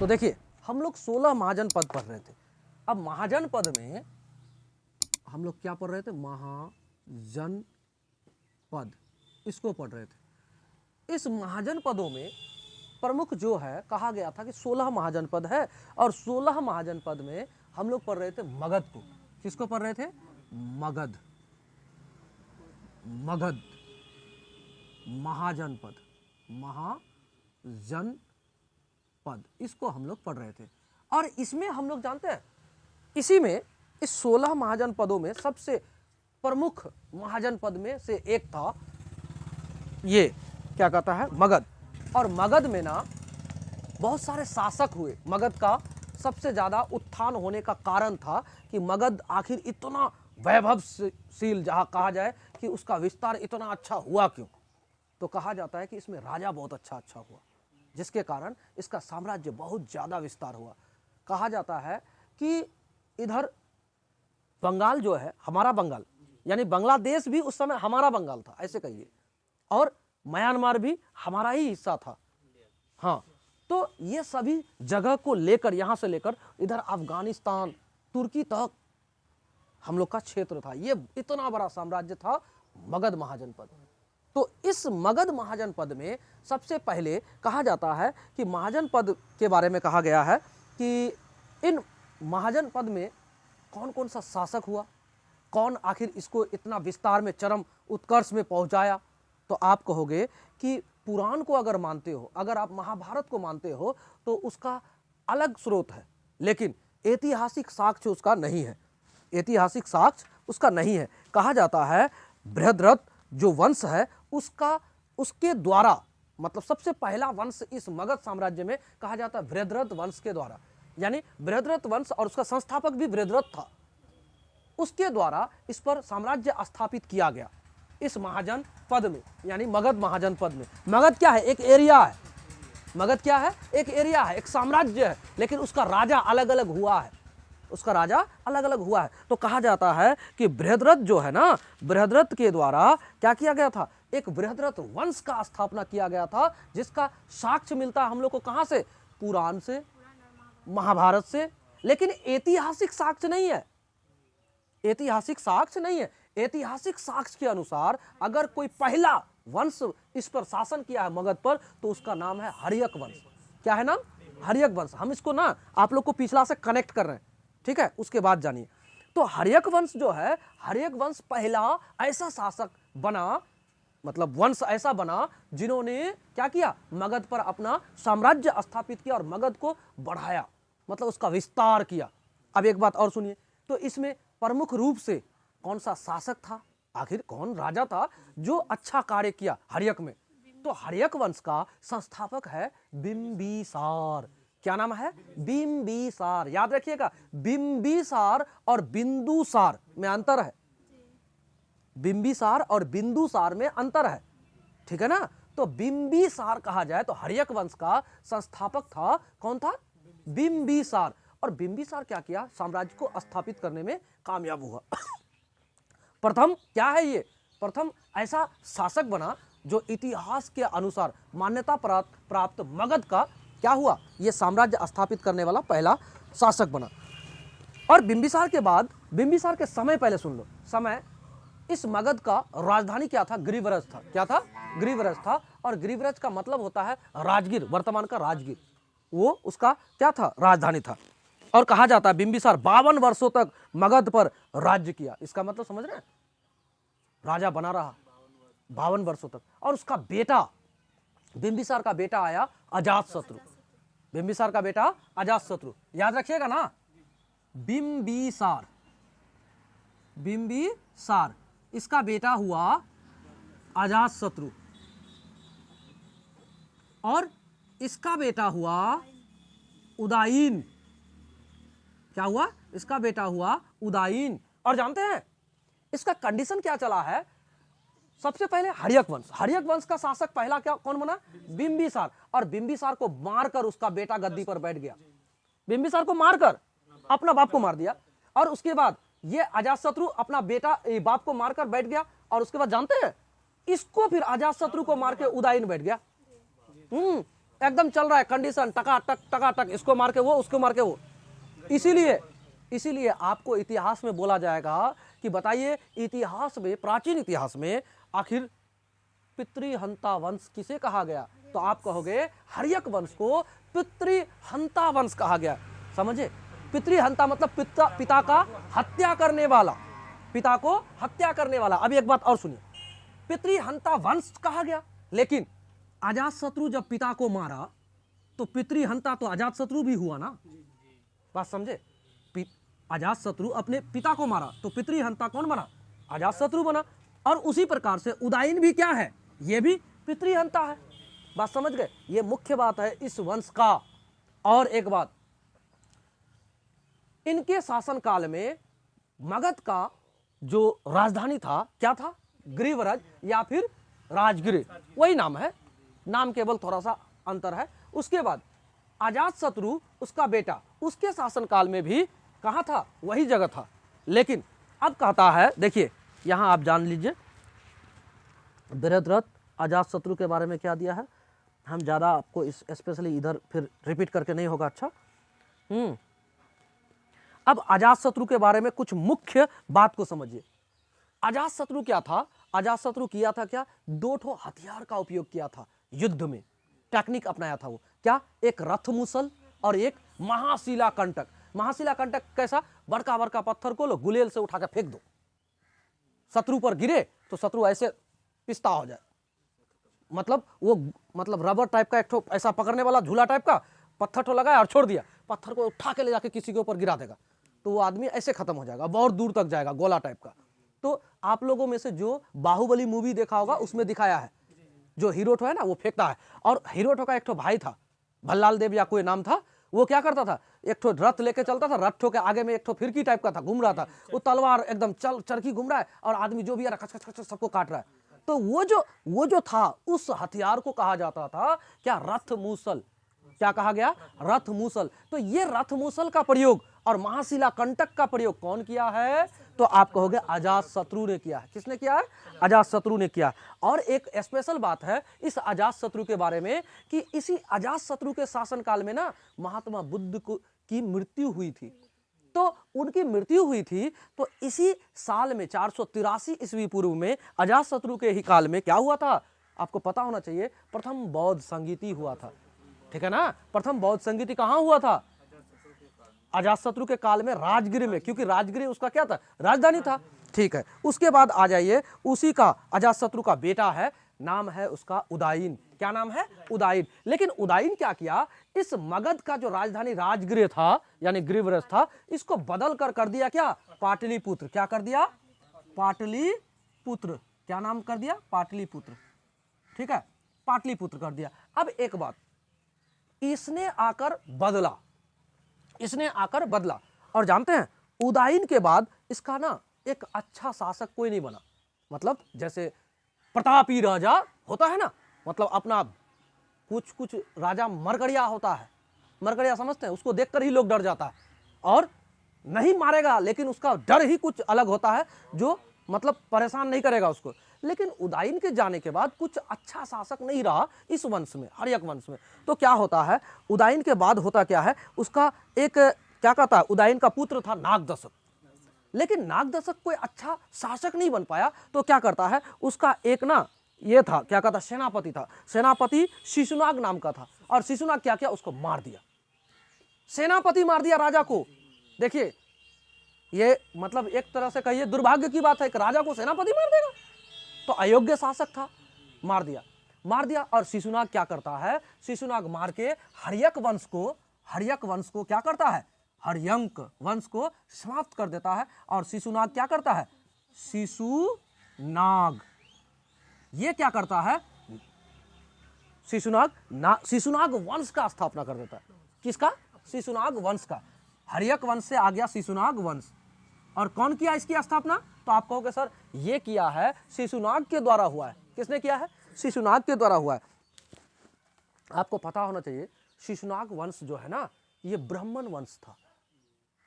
तो देखिए हम लोग 16 महाजन पद पढ़ रहे थे। अब महाजन पद में हम लोग क्या पढ़ रहे थे? महाजन पद, इसको पढ़ रहे थे। इस महाजन पदों में प्रमुख जो है, कहा गया था कि 16 महाजन पद है, और 16 महाजन पद में हम लोग पढ़ रहे थे मगध को। किसको पढ़ रहे थे? मगध। मगध महाजन पद, महाजन पद, इसको हम लोग पढ़ रहे थे। और इसमें हम लोग जानते हैं, इसी में इस 16 महाजन पदों में सबसे प्रमुख महाजन पद में से एक था ये, क्या कहता है? मगध। और मगध में ना बहुत सारे शासक हुए। मगध का सबसे ज़्यादा उत्थान होने का कारण था कि मगध आखिर इतना वैभवशील, जहाँ कहा जाए कि उसका विस्तार इतना अच्छा हुआ क्यों? तो कहा जाता है कि इसमें राजा बहुत अच्छा हुआ, जिसके कारण इसका साम्राज्य बहुत ज़्यादा विस्तार हुआ। कहा जाता है कि इधर बंगाल जो है, हमारा बंगाल, यानी बांग्लादेश भी उस समय हमारा बंगाल था, ऐसे कहिए, और म्यांमार भी हमारा ही हिस्सा था। हाँ, तो ये सभी जगह को लेकर, यहाँ से लेकर इधर अफगानिस्तान, तुर्की तक हम लोग का क्षेत्र था। ये इतना बड़ा साम्राज्य था मगध महाजनपद। तो इस मगध महाजनपद में सबसे पहले कहा जाता है कि महाजनपद के बारे में कहा गया है कि इन महाजनपद में कौन कौन सा शासक हुआ, कौन आखिर इसको इतना विस्तार में चरम उत्कर्ष में पहुंचाया। तो आप कहोगे कि पुराण को अगर मानते हो, अगर आप महाभारत को मानते हो, तो उसका अलग स्रोत है, लेकिन ऐतिहासिक साक्ष्य उसका नहीं है। ऐतिहासिक साक्ष्य उसका नहीं है। कहा जाता है बृहद्रथ जो वंश है उसके द्वारा, मतलब सबसे पहला वंश इस मगध साम्राज्य में कहा जाता है बृहद्रथ वंश के द्वारा, यानी बृहद्रथ वंश, और उसका संस्थापक भी बृहद्रथ था, उसके द्वारा इस पर साम्राज्य स्थापित किया गया इस महाजन पद में, यानी मगध महाजन पद में। मगध क्या है? एक एरिया है। मगध क्या है? एक एरिया है, एक साम्राज्य है, लेकिन उसका राजा अलग अलग हुआ है, उसका राजा अलग अलग हुआ है। तो कहा जाता है कि बृहद्रथ जो है ना, बृहद्रथ के द्वारा क्या किया गया था? एक बृहद्रथ वंश का स्थापना किया गया था, जिसका साक्ष्य मिलता है हम लोग को कहां से? पुराण से, महाभारत से। लेकिन ऐतिहासिक साक्ष्य नहीं है, ऐतिहासिक साक्ष्य नहीं है। ऐतिहासिक साक्ष्य के अनुसार अगर कोई पहला वंश इस पर शासन किया है मगध पर, तो उसका नाम है हर्यक वंश। क्या है नाम? हर्यक वंश। हम इसको ना आप लोग को पिछला से कनेक्ट कर रहे हैं, ठीक है? उसके बाद जानिए। तो हर्यक वंश जो है, हर्यक वंश पहला ऐसा शासक बना, मतलब वंश ऐसा बना जिन्होंने क्या किया? मगध पर अपना साम्राज्य स्थापित किया और मगध को बढ़ाया, मतलब उसका विस्तार किया। अब एक बात और सुनिए, तो इसमें प्रमुख रूप से कौन सा शासक था, आखिर कौन राजा था जो अच्छा कार्य किया हर्यक में? तो हर्यक वंश का संस्थापक है बिंबिसार। क्या नाम है? बिंबिसार। याद रखिएगा, बिंबिसार और बिंदुसार में अंतर है। बिंबिसार और बिंदुसार में अंतर है, ठीक है ना? तो बिंबिसार कहा जाए तो हर्यक वंश का संस्थापक था, कौन था? बिंबिसार। और बिंबिसार क्या किया? साम्राज्य को स्थापित करने में कामयाब हुआ। प्रथम क्या है ये? प्रथम ऐसा शासक बना जो इतिहास के अनुसार मान्यता प्राप्त मगध का क्या हुआ? ये साम्राज्य स्थापित करने वाला पहला शासक बना। और बिंबिसार के बाद, बिंबिसार के समय पहले सुन लो, समय इस मगध का राजधानी क्या था? गिरिव्रज था। क्या था? गिरिव्रज था। और गिरिव्रज का मतलब होता है राजगीर, वर्तमान का राजगीर, वो उसका क्या था? राजधानी था। और कहा जाता है बिंबिसार 52 वर्षों तक मगध पर राज्य किया। इसका मतलब समझ रहे हैं? राजा बना रहा 52 वर्षों तक। और उसका बेटा, बिंबिसार का बेटा आया अजातशत्रु। बिंबिसार का बेटा अजातशत्रु, याद रखिएगा ना, बिंबिसार, बिंबिसार, इसका बेटा हुआ अजातशत्रु, और इसका बेटा हुआ उदयीन। क्या हुआ? इसका बेटा हुआ उदयीन। और जानते हैं इसका कंडीशन क्या चला है? सबसे पहले हर्यक वंश, हर्यक वंश का शासक पहला क्या कौन बना? बिंबिसार। और बिंबिसार को मारकर उसका बेटा गद्दी पर बैठ गया। बिंबिसार को मारकर अपना बाप को मार दिया। और उसके बाद ये अजातशत्रु अपना बेटा बाप को मारकर बैठ गया। और उसके बाद जानते हैं इसको फिर अजातशत्रु को मार के उदयीन बैठ गया। एकदम चल रहा है कंडीशन, टकाटक टकाटक, इसको मार के वो, उसको मार के वो। इसीलिए आपको इतिहास में बोला जाएगा कि बताइए इतिहास में, प्राचीन इतिहास में आखिर पितृहंता वंश किसे कहा गया? तो आप कहोगे हर्यक वंश को पितृहंता वंश कहा गया। समझे? पितृहंता मतलब पिता का हत्या करने वाला, पिता को हत्या करने वाला। अब एक बात और सुनिए, पितृहंता वंश कहा गया, लेकिन अजातशत्रु जब पिता को मारा तो पितृहंता तो अजातशत्रु भी हुआ ना। बात समझे? अजातशत्रु अपने पिता को मारा तो पितृहंता कौन बना? अजातशत्रु बना। और उसी प्रकार से उदायन भी क्या है? ये भी पितृहंता है। बात समझ गए? ये मुख्य बात है इस वंश का। और एक बात, इनके शासन काल में मगध का जो राजधानी था क्या था? ग्रीवराज या फिर राजगृह, वही नाम है, नाम केवल थोड़ा सा अंतर है। उसके बाद अजातशत्रु उसका बेटा, उसके शासन काल में भी कहाँ था? वही जगह था। लेकिन अब कहता है, देखिए यहां आप जान लीजिए बृहद्रथ अजातशत्रु के बारे में क्या दिया है। हम ज़्यादा आपको इस स्पेशली इधर फिर रिपीट करके नहीं होगा। अच्छा, अब अजातशत्रु के बारे में कुछ मुख्य बात को समझिए। अजातशत्रु क्या था? अजातशत्रु किया था क्या? 2 हथियार का उपयोग किया था युद्ध में, टेक्निक अपनाया था वो। क्या? एक रथ मूसल और एक महाशिला कंटक। महाशिला कंटक कैसा? बड़का बड़का पत्थर को लो, गुलेल से उठा के फेंक दो, शत्रु पर गिरे तो शत्रु ऐसे पिस्ता हो जाए। मतलब वो रबर टाइप का एक ठो ऐसा पकड़ने वाला झूला टाइप का पत्थर तो लगाया और छोड़ दिया, पत्थर को उठा के ले जाके किसी के ऊपर गिरा देगा तो वो आदमी ऐसे खत्म हो जाएगा, बहुत दूर तक जाएगा, गोला टाइप का। तो आप लोगों में से जो बाहुबली मूवी देखा होगा उसमें दिखाया है, जो हीरो है ना वो फेंकता है। और हीरो का एक ठो भाई था, भल्लाल देव या कोई नाम था, वो क्या करता था? एक ठो रथ लेके चलता था, रथ के आगे में एक ठो फिरकी टाइप का था, घूम रहा था, वो तलवार एकदम चरखी घूम रहा है और आदमी जो भी आ रहा है खच खच खच सबको काट रहा है। तो वो जो था उस हथियार को कहा जाता था क्या? रथ मूसल। क्या कहा गया? रथ मूसल। तो ये रथ मूसल का प्रयोग और महाशिला कंटक का प्रयोग कौन किया है? तो आप कहोगे अजातशत्रु ने किया है। किसने किया है? अजातशत्रु ने किया। और एक स्पेशल बात है इस अजातशत्रु के बारे में कि इसी अजातशत्रु के शासन काल में ना महात्मा बुद्ध की मृत्यु हुई थी। तो उनकी मृत्यु हुई थी तो इसी साल में 483 ईस्वी पूर्व में अजातशत्रु के ही काल में क्या हुआ था? आपको पता होना चाहिए, प्रथम बौद्ध संगीति हुआ था। ठीक है ना? प्रथम बौद्ध संगीति कहां हुआ था? अजातशत्रु के काल में राजगृह में, क्योंकि राजगृह उसका क्या था? राजधानी था। ठीक है, उसके बाद आ जाइए, उसी का अजातशत्रु का बेटा है, नाम है उसका उदायन। क्या नाम है? उदायन। लेकिन उदायन क्या किया? इस मगध का जो राजधानी राजगृह था यानी गृहरथ था, इसको बदल कर दिया क्या? पाटलिपुत्र। क्या कर दिया? पाटलिपुत्र। क्या नाम कर दिया? पाटलिपुत्र। ठीक है, पाटलिपुत्र कर दिया। अब एक बात, इसने आकर बदला। और जानते हैं उदायन के बाद इसका ना एक अच्छा शासक कोई नहीं बना। मतलब जैसे प्रतापी राजा होता है ना, मतलब अपना कुछ राजा मरगड़िया होता है, मरगड़िया समझते हैं, उसको देखकर ही लोग डर जाता है और नहीं मारेगा लेकिन उसका डर ही कुछ अलग होता है जो मतलब परेशान नहीं करेगा उसको। लेकिन उदायन के जाने के बाद कुछ अच्छा शासक नहीं रहा इस वंश में, हर्यक वंश में। तो क्या होता है उदायन के बाद? होता क्या है, उसका एक क्या कहता है, उदायन का पुत्र था नागदशक। लेकिन नागदशक कोई अच्छा शासक नहीं बन पाया तो क्या करता है, उसका एक ना ये था, क्या कहता, सेनापति था। सेनापति शिशुनाग नाम का था और शिशुनाग क्या किया? उसको मार दिया। सेनापति मार दिया राजा को। देखिए ये मतलब एक तरह से कहिए दुर्भाग्य की बात है, एक राजा को सेनापति मार देगा। तो अयोग्य शासक था, मार दिया। और शिशुनाग क्या करता है? शिशुनाग मार के हर्यक वंश को क्या करता है? हर्यंक वंश को समाप्त कर देता है। और शिशुनाग क्या करता है? ये क्या करता है? शिशुनाग वंश का स्थापना कर देता है। किसका? शिशुनाग वंश का। हर्यक वंश से आ गया शिशुनाग वंश। और कौन किया इसकी स्थापना? तो आप कहोगे सर ये किया है शिशुनाग के द्वारा हुआ है। किसने किया है? शिशुनाग के द्वारा हुआ है। आपको पता होना चाहिए शिशुनाग वंश जो है ना, ये ब्राह्मण वंश था।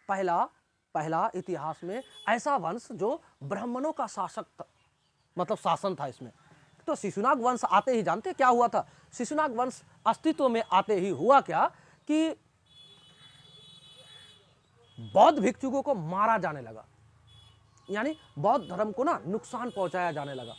पहला इतिहास में ऐसा वंश जो ब्राह्मणों का शासन था इसमें। तो शिशुनाग वंश आते ही जानते क्या हुआ था? शिशुनाग वंश अस्तित्व में आते ही हुआ क्या कि बौद्ध भिक्षुकों को मारा जाने लगा, यानी बौद्ध धर्म को ना नुकसान पहुंचाया जाने लगा।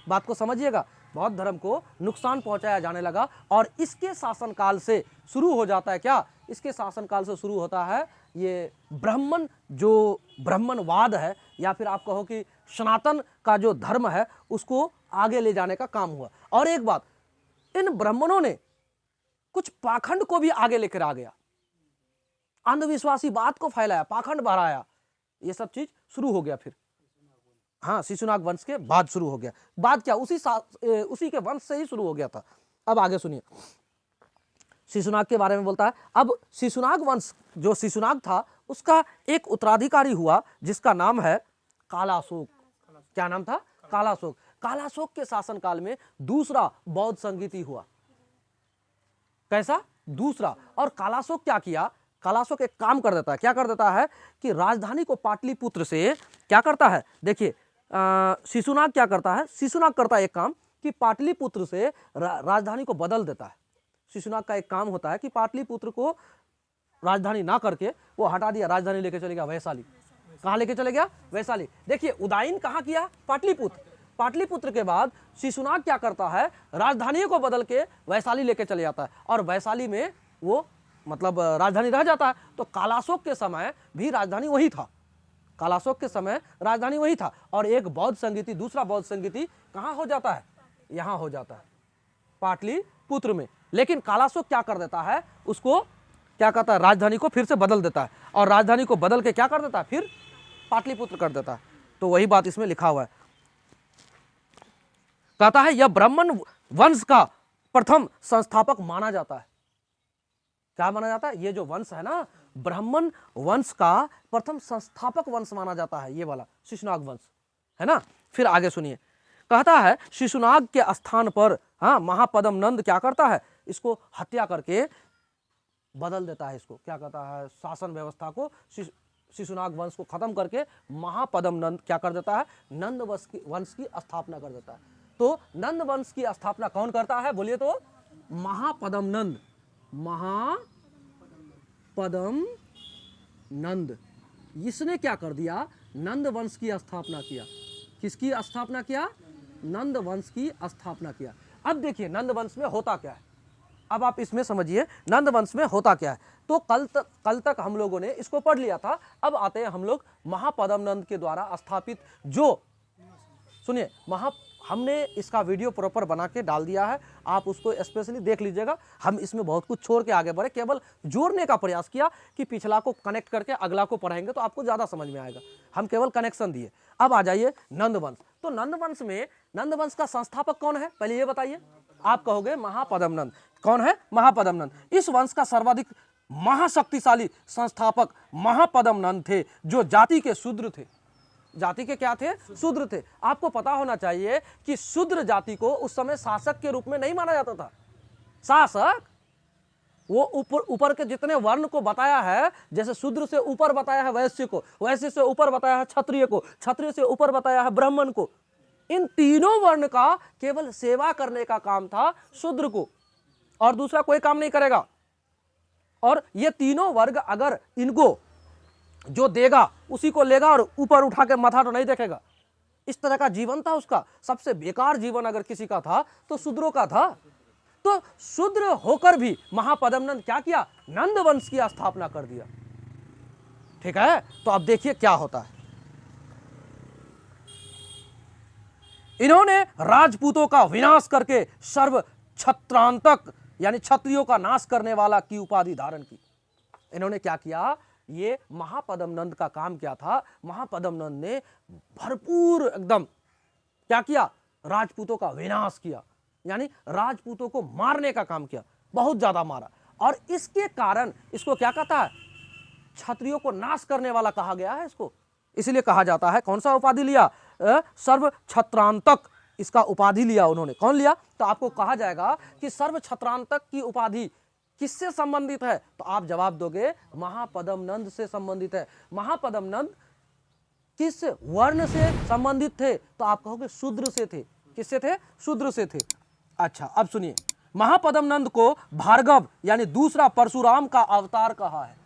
बात को समझिएगा, बौद्ध धर्म को नुकसान पहुंचाया जाने लगा और इसके शासनकाल से शुरू हो जाता है क्या? इसके शासनकाल से शुरू होता है ये ब्राह्मण, जो ब्राह्मणवाद है या फिर आप कहो कि सनातन का जो धर्म है उसको आगे ले जाने का काम हुआ। और एक बात, इन ब्राह्मणों ने कुछ पाखंड को भी आगे लेकर आ गया, अंधविश्वासी बात को फैलाया, पाखंड बढ़ाया, ये सब चीज शुरू हो गया फिर। हाँ, शिशुनाग वंश के बाद शुरू हो गया। बाद क्या, उसी के वंश से ही शुरू हो गया था। अब आगे सुनिए, शिशुनाग के बारे में बोलता है। अब शिशुनाग वंश, जो शिशुनाग था उसका एक उत्तराधिकारी हुआ जिसका नाम है कालाशोक। क्या नाम था? कालाशोक। कालाशोक के शासनकाल में दूसरा बौद्ध संगीति हुआ। कैसा? दूसरा। और कालाशोक क्या किया? कालाशोक एक काम कर देता है, क्या कर देता है कि राजधानी को पाटलिपुत्र से क्या करता है, देखिए शिशुनाग क्या करता है, शिशुनाग करता है एक काम कि पाटलिपुत्र से राजधानी को बदल देता है। शिशुनाग का एक काम होता है कि पाटलिपुत्र को राजधानी ना करके वो हटा दिया, राजधानी लेके चले गया वैशाली। कहाँ लेके चले गया? वैशाली। देखिए उदयन कहाँ किया? पाटलिपुत्र। पाटलिपुत्र के बाद शिशुनाग क्या करता है, राजधानी को बदल के वैशाली लेके चले जाता है और वैशाली में वो मतलब राजधानी रह जाता है। तो कालाशोक के समय भी राजधानी वही था, कालाशोक के समय राजधानी वही था। और एक बौद्ध संगीति, दूसरा बौद्ध संगीति कहाँ हो जाता है? यहाँ हो जाता है, पाटलिपुत्र में। लेकिन कालाशोक क्या कर देता है, उसको क्या कहता है, राजधानी को फिर से बदल देता है और राजधानी को बदल के क्या कर देता है, फिर पाटलिपुत्र कर देता है। तो वही बात इसमें लिखा हुआ है। कहता है यह ब्राह्मण वंश का प्रथम संस्थापक माना जाता है। क्या माना जाता है? ये जो वंश है ना, ब्राह्मण वंश का प्रथम संस्थापक वंश माना जाता है, ये वाला शिशुनाग वंश है ना। फिर आगे सुनिए, कहता है शिशुनाग के स्थान पर हाँ महापद्म नंद क्या करता है, इसको हत्या करके बदल देता है। इसको क्या कहता है, शासन व्यवस्था को, शिशुनाग वंश को खत्म करके महापद्म नंद क्या कर देता है, नंद वंश की स्थापना कर देता है। तो नंद वंश की स्थापना कौन करता है, बोलिए तो? महापद्म नंद। महापद्म नंद, इसने क्या कर दिया, नंद वंश की स्थापना किया। किसकी स्थापना किया? नंद वंश की स्थापना किया। अब देखिए नंद वंश में होता क्या है, अब आप इसमें समझिए नंद वंश में होता क्या है। तो कल तक हम लोगों ने इसको पढ़ लिया था। अब आते हैं हम लोग महापद्म नंद के द्वारा स्थापित, जो सुनिए हमने इसका वीडियो प्रॉपर बना के डाल दिया है, आप उसको स्पेशली देख लीजिएगा। हम इसमें बहुत कुछ छोड़ के आगे बढ़े, केवल जोड़ने का प्रयास किया कि पिछला को कनेक्ट करके अगला को पढ़ेंगे तो आपको ज़्यादा समझ में आएगा। हम केवल कनेक्शन दिए। अब आ जाइए नंदवंश। तो नंदवंश में नंदवंश का संस्थापक कौन है, पहले ये बताइए। आप कहोगे महापद्म नंद। कौन है? महापद्म नंद। इस वंश का सर्वाधिक महाशक्तिशाली संस्थापक महापद्म नंद थे, जो जाति के शूद्र थे। जाति के क्या थे? शूद्र थे। आपको पता होना चाहिए कि शूद्र जाति को उस समय शासक के रूप में नहीं माना जाता था। शासक वो ऊपर के जितने वर्ण को बताया है, जैसे शूद्र से ऊपर बताया है वैश्य को, वैश्य से ऊपर बताया है क्षत्रिय को, क्षत्रिय से ऊपर बताया है ब्राह्मण को। इन तीनों वर्ण का केवल सेवा करने का काम था शूद्र को, और दूसरा कोई काम नहीं करेगा। और ये तीनों वर्ग अगर इनको जो देगा उसी को लेगा और ऊपर उठा के माथा तो नहीं देखेगा। इस तरह का जीवन था उसका। सबसे बेकार जीवन अगर किसी का था तो शूद्रों का था। तो शूद्र होकर भी महापद्म नंद क्या किया, नंद वंश की स्थापना कर दिया। ठीक है, तो अब देखिए क्या होता है। इन्होंने राजपूतों का विनाश करके सर्व क्षत्रांतक यानी क्षत्रियों का नाश करने वाला की उपाधि धारण की। इन्होंने क्या किया, ये महापद्म नंद का काम क्या था, महापद्म नंद ने भरपूर एकदम क्या किया, राजपूतों का विनाश किया, यानी राजपूतों को मारने का काम किया, बहुत ज्यादा मारा। और इसके कारण इसको क्या कहता है, क्षत्रियों को नाश करने वाला कहा गया है इसको। इसलिए कहा जाता है, कौन सा उपाधि लिया, सर्व क्षत्रांतक, इसका उपाधि लिया उन्होंने। कौन लिया, तो आपको कहा जाएगा कि सर्व क्षत्रांतक की उपाधि किससे संबंधित है, तो आप जवाब दोगे महापद्म नंद से संबंधित है। महापद्म नंद किस वर्ण से संबंधित थे, तो आप कहोगे शूद्र से थे। किससे थे? शूद्र से थे। अच्छा अब सुनिए, महापदम नंद को भार्गव यानी दूसरा परशुराम का अवतार कहा है।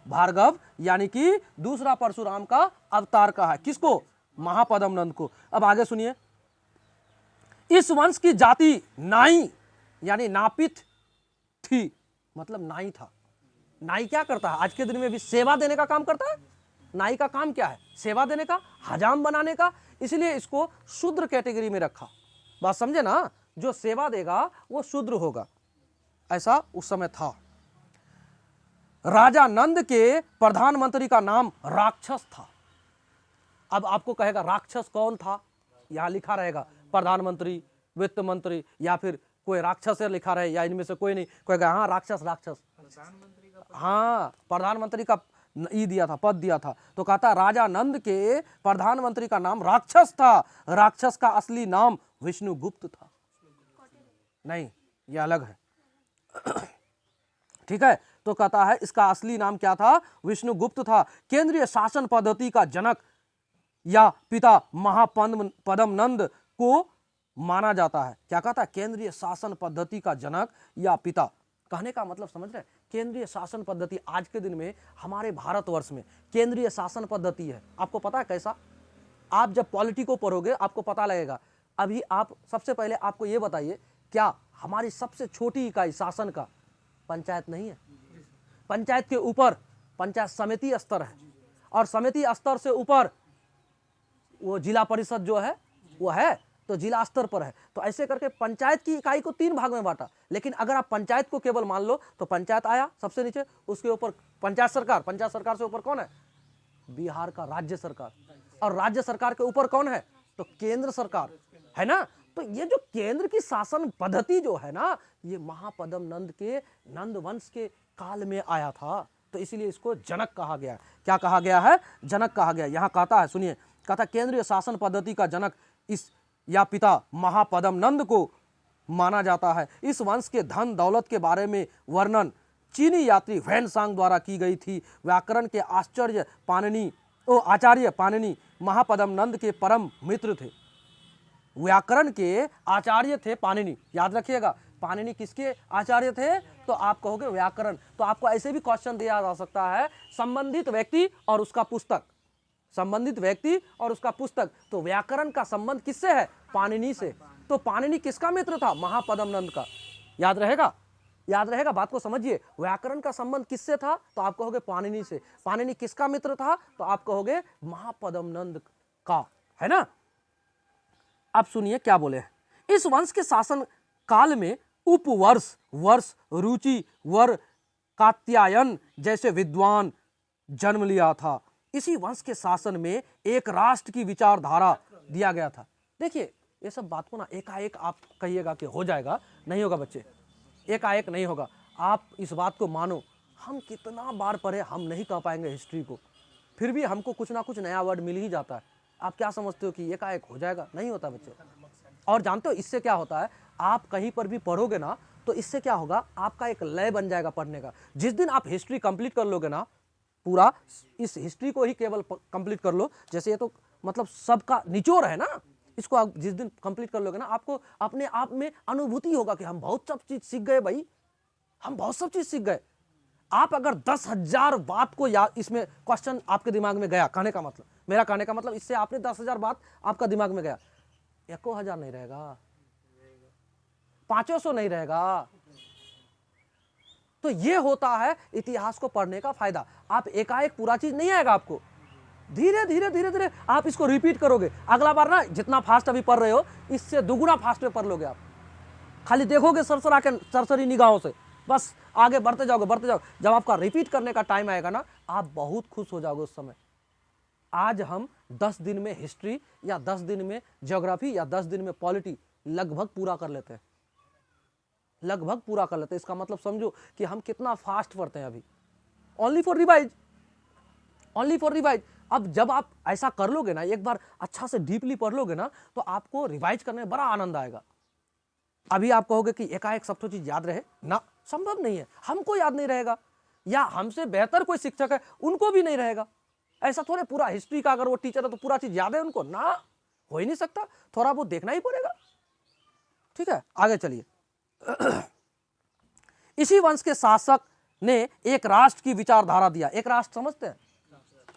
भार्गव यानी कि दूसरा परशुराम का अवतार कहा है। किसको? महापदम नंद को। अब आगे सुनिए, इस वंश की जाति नाई यानी नापित थी, मतलब नाई था। नाई क्या करता है? आज के दिन में भी सेवा देने का काम करता है। नाई का काम क्या है? सेवा देने का, हजाम बनाने का, इसलिए इसको शूद्र कैटेगरी में रखा। बात समझे ना? जो सेवा देगा वो शूद्र होगा, ऐसा उस समय था। राजा नंद के प्रधानमंत्री का नाम राक्षस था। अब आपको कहेगा राक्षस कौन था? यहां लिखा रहेगा प्रधानमंत्री, वित्त मंत्री, या फिर कोई राक्षस है लिखा रहे, या इनमें से कोई नहीं। कहेगा हाँ राक्षस, राक्षस। हाँ, प्रधानमंत्री का ई दिया था, पद दिया था। तो कहता राजा नंद के प्रधानमंत्री का नाम राक्षस था। राक्षस का असली नाम विष्णुगुप्त था। नहीं, यह अलग है। ठीक है, तो कहता है इसका असली नाम क्या था? विष्णुगुप्त था। केंद्रीय शासन पद्धति का जनक या पिता महापदम नंद को माना जाता है। क्या कहता है? केंद्रीय शासन पद्धति का जनक या पिता। कहने का मतलब समझ रहे? केंद्रीय शासन पद्धति आज के दिन में हमारे भारतवर्ष में केंद्रीय शासन पद्धति है। आपको पता है कैसा? आप जब पॉलिटी को पढ़ोगे आपको पता लगेगा। अभी आप सबसे पहले आपको यह बताइए, क्या हमारी सबसे छोटी इकाई शासन का पंचायत नहीं है? पंचायत के ऊपर पंचायत समिति स्तर है, और समिति स्तर से ऊपर वो जिला परिषद जो है वो है, तो जिला स्तर पर है। तो ऐसे करके पंचायत की इकाई को 3 भाग में बांटा। लेकिन अगर आप पंचायत को केवल मान लो तो पंचायत आया सबसे नीचे, उसके ऊपर पंचायत सरकार, पंचायत सरकार से ऊपर कौन है? बिहार का राज्य सरकार, और राज्य सरकार के ऊपर कौन है? तो केंद्र सरकार है ना। तो ये जो केंद्र की शासन पद्धति जो है ना, ये महापदम नंद के नंद वंश के काल में आया था। तो इसीलिए इसको जनक कहा गया। क्या कहा गया है? जनक कहा गया। यहां कहता है, सुनिए, कहता केंद्रीय शासन पद्धति का जनक इस या पिता महापदम नंद को माना जाता है। इस वंश के धन दौलत के बारे में वर्णन चीनी यात्री वैनसांग द्वारा की गई थी। व्याकरण के आचार्य पाणिनि महापदम नंद के परम मित्र थे। व्याकरण के आचार्य थे पाणिनि, याद रखिएगा। पाणिनि किसके आचार्य थे? तो आप कहोगे व्याकरण। तो आपको ऐसे भी क्वेश्चन दिया जा सकता है, संबंधित व्यक्ति और उसका पुस्तक, संबंधित व्यक्ति और उसका पुस्तक। तो व्याकरण का संबंध किससे है? पाणिनि से। तो पाणिनि किसका मित्र था? महापदम नंद का। याद रहेगा? याद रहेगा, बात को समझिए। व्याकरण का संबंध किससे था? तो आप कहोगे पाणिनि से। पाणिनि किसका मित्र था? तो आप कहोगे महापदम नंद का, है ना। अब सुनिए क्या बोले हैं। इस वंश के शासन काल में उपवर्ष, वर्ष, रुचि, वर, कात्यायन जैसे विद्वान जन्म लिया था। इसी वंश के शासन में एक राष्ट्र की विचारधारा दिया गया था। देखिए, ये सब बात को ना एकाएक आप कहिएगा कि हो जाएगा, नहीं होगा बच्चे, एकाएक नहीं होगा। आप इस बात को मानो, हम कितना बार पढ़े हम नहीं कह पाएंगे हिस्ट्री को, फिर भी हमको कुछ ना कुछ नया वर्ड मिल ही जाता है। आप क्या समझते हो कि एकाएक हो जाएगा? नहीं होता बच्चे। और जानते हो इससे क्या होता है? आप कहीं पर भी पढ़ोगे ना तो इससे क्या होगा? आपका एक लय बन जाएगा पढ़ने का। जिस दिन आप हिस्ट्री कंप्लीट कर लोगे ना, पूरा इस हिस्ट्री को ही केवल कंप्लीट कर लो, जैसे ये तो मतलब सबका निचोड़ है ना, इसको आप जिस दिन कंप्लीट कर लोगे ना, आपको अपने आप में अनुभूति होगा कि हम बहुत सब चीज सीख गए भाई, हम बहुत सब चीज सीख गए। आप अगर 10,000 बात को याद, इसमें क्वेश्चन आपके दिमाग में गया, कहने का मतलब, मेरा कहने का मतलब, इससे आपने 10,000 बात आपका दिमाग में गया, 1,000 नहीं रहेगा, 500 नहीं रहेगा। तो ये होता है इतिहास को पढ़ने का फायदा। आप एकाएक पूरा चीज नहीं आएगा आपको, धीरे धीरे धीरे धीरे आप इसको रिपीट करोगे। अगला बार ना जितना फास्ट अभी पढ़ रहे हो इससे दुगुना फास्ट में पढ़ लोगे आप। खाली देखोगे सरसरा के सरसरी निगाहों से, बस आगे बढ़ते जाओगे बढ़ते जाओगे। जब आपका रिपीट करने का टाइम आएगा ना, आप बहुत खुश हो जाओगे उस समय। आज हम 10 दिन में हिस्ट्री या 10 दिन में ज्योग्राफी या 10 दिन में पॉलिटी लगभग पूरा कर लेते हैं, लगभग पूरा कर लेते हैं। इसका मतलब समझो कि हम कितना फास्ट पढ़ते हैं अभी, only for revise, only for revise. अब जब आप ऐसा कर लोगे ना, एक बार अच्छा से डीपली पढ़ लोगे ना, तो आपको रिवाइज करने में बड़ा आनंद आएगा। अभी आप कहोगे कि एकाएक सब चीज याद रहे ना, संभव नहीं है। हमको याद नहीं रहेगा, या हमसे बेहतर कोई शिक्षक है उनको भी नहीं रहेगा। ऐसा थोड़े पूरा हिस्ट्री का अगर वो टीचर है तो पूरा चीज याद है उनको ना, हो ही नहीं सकता, थोड़ा बहुत देखना ही पड़ेगा। ठीक है, आगे चलिए। इसी वंश के शासक ने एक राष्ट्र की विचारधारा दिया। एक राष्ट्र समझते हैं,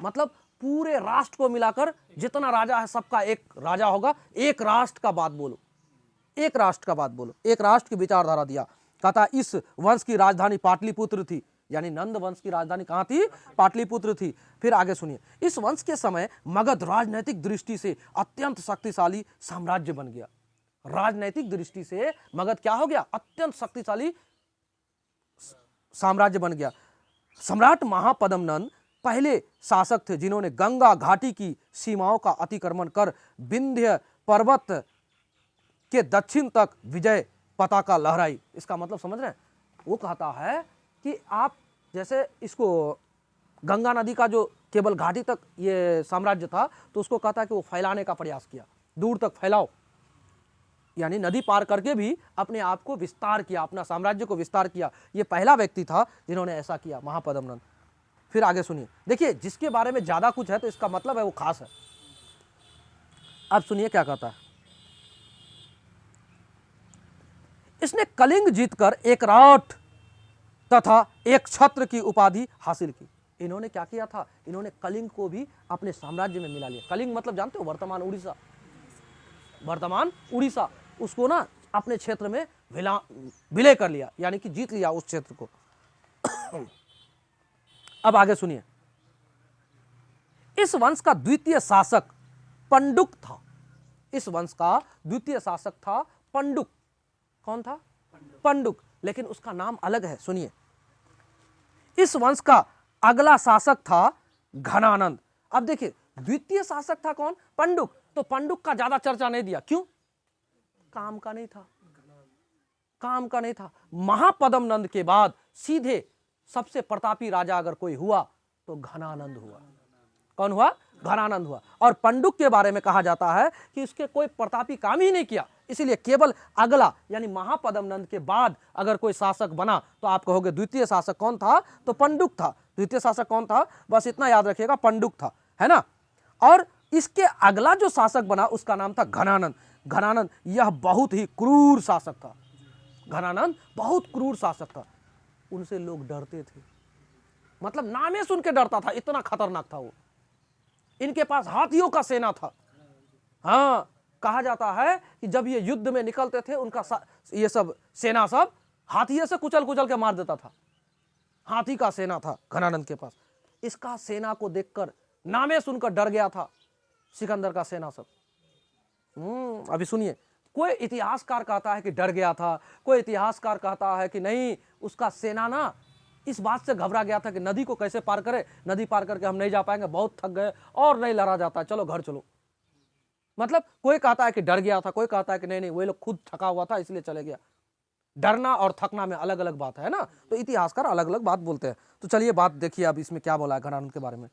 मतलब पूरे राष्ट्र को मिलाकर जितना राजा है सबका एक राजा होगा। एक राष्ट्र का बात बोलो, एक राष्ट्र का बात बोलो, एक राष्ट्र की विचारधारा दिया। कहता इस वंश की राजधानी पाटलिपुत्र थी, यानी नंद वंश की राजधानी कहां थी? पाटलिपुत्र थी। फिर आगे सुनिए, इस वंश के समय मगध राजनैतिक दृष्टि से अत्यंत शक्तिशाली साम्राज्य बन गया। राजनैतिक दृष्टि से मगध क्या हो गया? अत्यंत शक्तिशाली साम्राज्य बन गया। सम्राट महापद्मनंद पहले शासक थे जिन्होंने गंगा घाटी की सीमाओं का अतिक्रमण कर विंध्य पर्वत के दक्षिण तक विजय पताका लहराई। इसका मतलब समझ रहे हैं? वो कहता है कि आप जैसे इसको गंगा नदी का जो केवल घाटी तक ये साम्राज्य था, तो उसको कहता है कि वो फैलाने का प्रयास किया, दूर तक फैलाओ, यानी नदी पार करके भी अपने आप को विस्तार किया, अपना साम्राज्य को विस्तार किया। ये पहला व्यक्ति था जिन्होंने ऐसा किया, महापद्मनंद। फिर आगे सुनिए, देखिए जिसके बारे में ज्यादा कुछ है तो इसका मतलब है वो खास है। अब सुनिए क्या कहता है। इसने कलिंग जीतकर एक राठ तथा एक छत्र की उपाधि हासिल की। इन्होंने क्या किया था? इन्होंने कलिंग को भी अपने साम्राज्य में मिला लिया। कलिंग मतलब जानते हो? वर्तमान उड़ीसा, वर्तमान उड़ीसा, उसको ना अपने क्षेत्र में विलय कर लिया, यानी कि जीत लिया उस क्षेत्र को। अब आगे सुनिए, इस वंश का द्वितीय शासक पंडुक था। इस वंश का द्वितीय शासक था पंडुक। कौन था? पंडुक, लेकिन उसका नाम अलग है। सुनिए, इस वंश का अगला शासक था घनानंद। अब देखिए, द्वितीय शासक था कौन? पंडुक। तो पंडुक का ज्यादा चर्चा नहीं दिया, क्यों? काम का नहीं था, काम का नहीं था। महापद्मनंद के बाद सीधे सबसे प्रतापी राजा अगर कोई हुआ तो घनानंद हुआ। कौन हुआ? घनानंद हुआ। और पंडुक के बारे में कहा जाता है कि उसके कोई प्रतापी काम ही नहीं किया, इसीलिए केवल अगला यानी महापद्मनंद के बाद अगर कोई शासक बना तो आप कहोगे द्वितीय शासक कौन था? तो पंडुक था। द्वितीय शासक कौन था? बस इतना याद रखिएगा, पंडुक था, है ना। और इसके अगला जो शासक बना उसका नाम था घनानंद। घनानंद यह बहुत ही क्रूर शासक था। घनानंद बहुत क्रूर शासक था, उनसे लोग डरते थे, मतलब नामे सुन के डरता था, इतना खतरनाक था वो। इनके पास हाथियों का सेना था। हाँ, कहा जाता है कि जब ये युद्ध में निकलते थे उनका ये सब सेना सब हाथियों से कुचल कुचल के मार देता था। हाथी का सेना था घनानंद के पास। इसका सेना को देखकर नामे सुनकर डर गया था सिकंदर का सेना सब। अभी सुनिए, कोई इतिहासकार कहता है कि डर गया था, कोई इतिहासकार कहता है कि नहीं, उसका सेना ना इस बात से घबरा गया था कि नदी को कैसे पार करे, नदी पार करके हम नहीं जा पाएंगे, बहुत थक गए और नहीं लड़ा जाता, चलो घर चलो। मतलब कोई कहता है कि डर गया था, कोई कहता है कि नहीं नहीं वो लोग खुद थका हुआ था इसलिए चले गया। डरना और थकना में अलग अलग बात है ना, तो इतिहासकार अलग अलग बात बोलते हैं। तो चलिए बात देखिए अब इसमें क्या बोला है घनानंद के बारे में।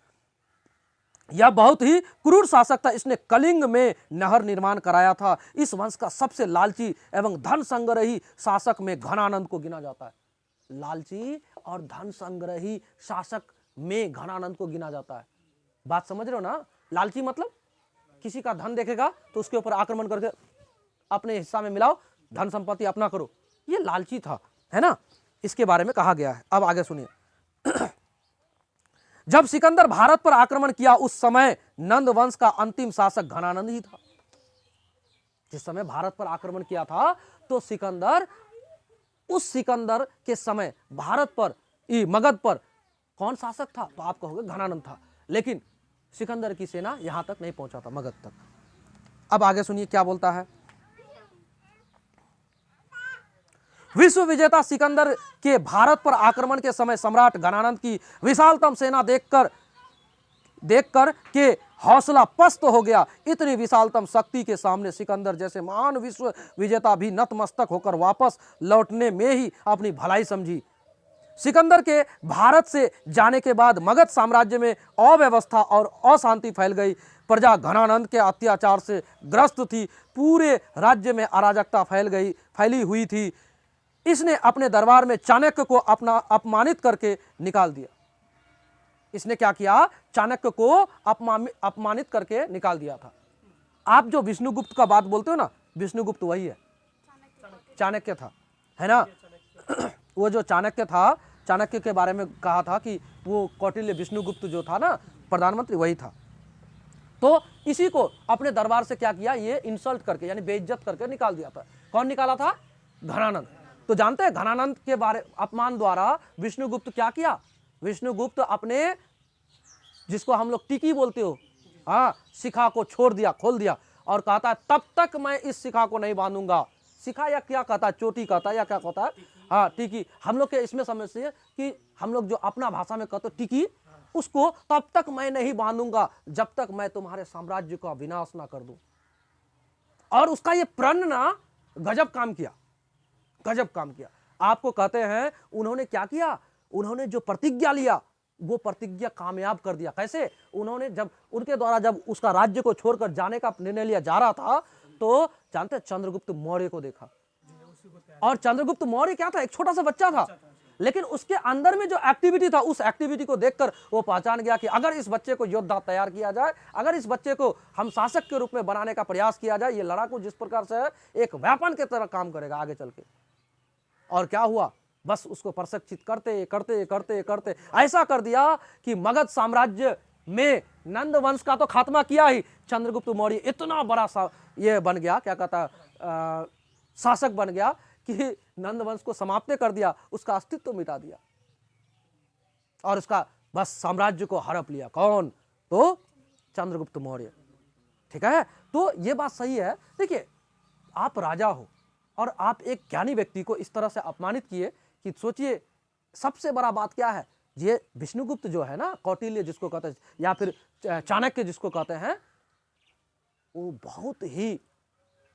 यह बहुत ही क्रूर शासक था, इसने कलिंग में नहर निर्माण कराया था। इस वंश का सबसे लालची एवं धन संग्रही शासक में घनानंद को गिना जाता है। लालची और धन संग्रही शासक में घनानंद को गिना जाता है। बात समझ रहे हो ना? लालची मतलब किसी का धन देखेगा तो उसके ऊपर आक्रमण करके अपने हिस्सा में मिलाओ, धन संपत्ति अपना करो, ये लालची था, है ना। इसके बारे में कहा गया है। अब आगे सुनिए। जब सिकंदर भारत पर आक्रमण किया उस समय नंद वंश का अंतिम शासक घनानंद ही था। जिस समय भारत पर आक्रमण किया था तो सिकंदर, उस सिकंदर के समय भारत पर, मगध पर कौन शासक था? तो आप कहोगे घनानंद था, लेकिन सिकंदर की सेना यहां तक नहीं पहुंचा था, मगध तक। अब आगे सुनिए क्या बोलता है। विश्व विजेता सिकंदर के भारत पर आक्रमण के समय सम्राट घनानंद की विशालतम सेना देखकर के हौसला पस्त हो गया। इतनी विशालतम शक्ति के सामने सिकंदर जैसे महान विश्व विजेता भी नतमस्तक होकर वापस लौटने में ही अपनी भलाई समझी। सिकंदर के भारत से जाने के बाद मगध साम्राज्य में अव्यवस्था और अशांति फैल गई। प्रजा घनानंद के अत्याचार से ग्रस्त थी, पूरे राज्य में अराजकता फैली हुई थी। इसने अपने दरबार में चाणक्य को अपना अपमानित करके निकाल दिया। इसने क्या किया? चाणक्य को अपमानित करके निकाल दिया था। आप जो विष्णुगुप्त का बात बोलते हो ना, विष्णुगुप्त वही है, चाणक्य था, है ना। वो जो चाणक्य था, चाणक्य के बारे में कहा था कि वो कौटिल्य विष्णुगुप्त जो था ना प्रधानमंत्री, वही था। तो इसी को अपने दरबार से क्या किया, ये इंसल्ट करके यानी बेइज्जत करके निकाल दिया था। कौन निकाला था? घनानंद। तो जानते हैं घनानंद के बारे अपमान द्वारा विष्णुगुप्त क्या किया? विष्णुगुप्त अपने, जिसको हम लोग टिकी बोलते हो, हाँ, शिखा को छोड़ दिया, खोल दिया और कहता है तब तक मैं इस शिखा को नहीं बांधूंगा। शिखा या क्या कहता है, चोटी कहता है या क्या कहता है, हाँ टिकी। हम लोग के इसमें समझिए कि हम लोग जो अपना भाषा में कहते टिकी, उसको तब तक मैं नहीं बांधूंगा जब तक मैं तुम्हारे साम्राज्य का विनाश ना कर दूं। और उसका ये प्रण ना गजब काम किया, गजब काम किया। आपको कहते हैं उन्होंने क्या किया, उन्होंने जो प्रतिज्ञा लिया वो प्रतिज्ञा कामयाब कर दिया। कैसे? उन्होंने जब उनके द्वारा जब उसका राज्य को छोड़कर जाने का निर्णय लिया जा रहा था, तो जानते हैं चंद्रगुप्त मौर्य को देखा। और चंद्रगुप्त मौर्य क्या था? एक छोटा सा बच्चा था, लेकिन उसके अंदर में जो एक्टिविटी था, उस एक्टिविटी को देखकर वो पहचान गया कि अगर इस बच्चे को योद्धा तैयार किया जाए, अगर इस बच्चे को हम शासक के रूप में बनाने का प्रयास किया जाए, ये लड़ाकू जिस प्रकार से है एक वेपन की तरह काम करेगा आगे चल के। और क्या हुआ? बस उसको प्रशिक्षित करते करते करते करते ऐसा कर दिया कि मगध साम्राज्य में नंद वंश का तो खात्मा किया ही, चंद्रगुप्त मौर्य इतना बड़ा ये बन गया, क्या कहता शासक बन गया कि नंद वंश को समाप्त कर दिया, उसका अस्तित्व मिटा दिया और उसका बस साम्राज्य को हड़प लिया। कौन? तो चंद्रगुप्त मौर्य। ठीक है, तो ये बात सही है। देखिए, आप राजा हो और आप एक ज्ञानी व्यक्ति को इस तरह से अपमानित किए कि सोचिए सबसे बड़ा बात क्या है। ये विष्णुगुप्त जो है ना, कौटिल्य जिसको कहते हैं या फिर चाणक्य जिसको कहते हैं, वो बहुत ही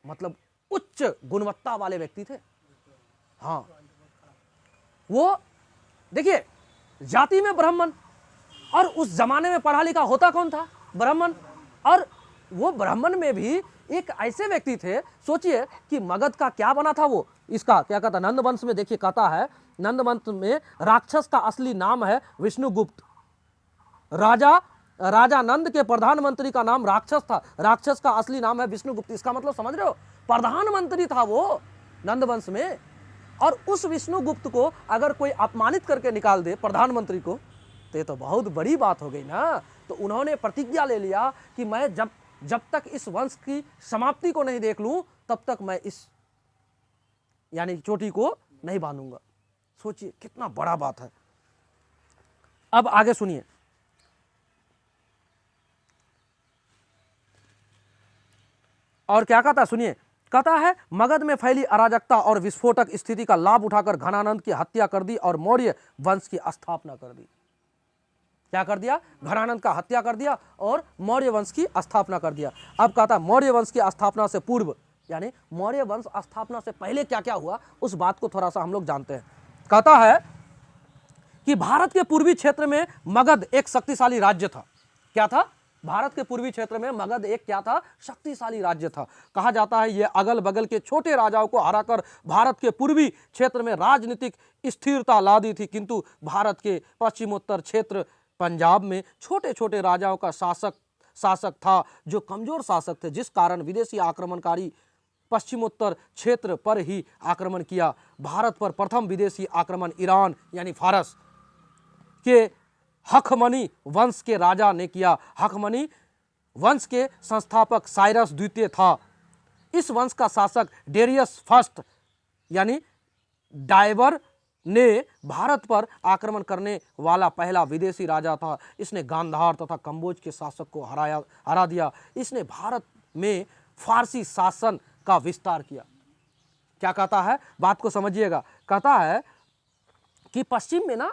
मतलब उच्च गुणवत्ता वाले व्यक्ति थे। हाँ, वो देखिए जाति में ब्राह्मण, और उस जमाने में पढ़ा लिखा होता कौन था? ब्राह्मण। और वो ब्राह्मण में भी एक ऐसे व्यक्ति थे, सोचिए कि मगध का क्या बना था वो, इसका क्या कहता, नंद वंश में देखिए कहता है, नंद वंश में राक्षस का असली नाम है विष्णुगुप्त। राजा नंद के प्रधानमंत्री का नाम राक्षस था, राक्षस का असली नाम है विष्णुगुप्त। इसका मतलब समझ रहे हो, प्रधानमंत्री था वो नंद वंश में। और उस विष्णुगुप्त को अगर कोई अपमानित करके निकाल दे प्रधानमंत्री को, तो ये तो बहुत बड़ी बात हो गई ना। तो उन्होंने प्रतिज्ञा ले लिया कि मैं जब तक इस वंश की समाप्ति को नहीं देख लूं, तब तक मैं इस यानी चोटी को नहीं बांधूंगा। सोचिए कितना बड़ा बात है। अब आगे सुनिए, और क्या कहता, सुनिए, कहता है मगध में फैली अराजकता और विस्फोटक स्थिति का लाभ उठाकर घनानंद की हत्या कर दी और मौर्य वंश की स्थापना कर दी। क्या कर दिया? घनानंद का हत्या कर दिया और मौर्य वंश की स्थापना कर दिया। अब कहता है मौर्य वंश की स्थापना से पूर्व, यानी मौर्य वंश स्थापना से पहले क्या क्या हुआ, उस बात को थोड़ा सा हम लोग जानते हैं। कहता है कि भारत के पूर्वी क्षेत्र में मगध एक शक्तिशाली राज्य था। क्या था? भारत के पूर्वी क्षेत्र में मगध एक क्या था? शक्तिशाली राज्य था। कहा जाता है ये अगल बगल के छोटे राजाओं को हराकर भारत के पूर्वी क्षेत्र में राजनीतिक स्थिरता ला दी थी, किंतु भारत के पश्चिमोत्तर क्षेत्र पंजाब में छोटे छोटे राजाओं का शासक था जो कमजोर शासक थे, जिस कारण विदेशी आक्रमणकारी पश्चिमोत्तर क्षेत्र पर ही आक्रमण किया। भारत पर प्रथम विदेशी आक्रमण ईरान यानी फारस के हखमनी वंश के राजा ने किया। हखमनी वंश के संस्थापक साइरस द्वितीय था। इस वंश का शासक डेरियस फर्स्ट यानी डायबर ने भारत पर आक्रमण करने वाला पहला विदेशी राजा था। इसने गांधार तथा कंबोज के शासक को हरा दिया। इसने भारत में फारसी शासन का विस्तार किया। क्या कहता है, बात को समझिएगा। कहता है कि पश्चिम में ना,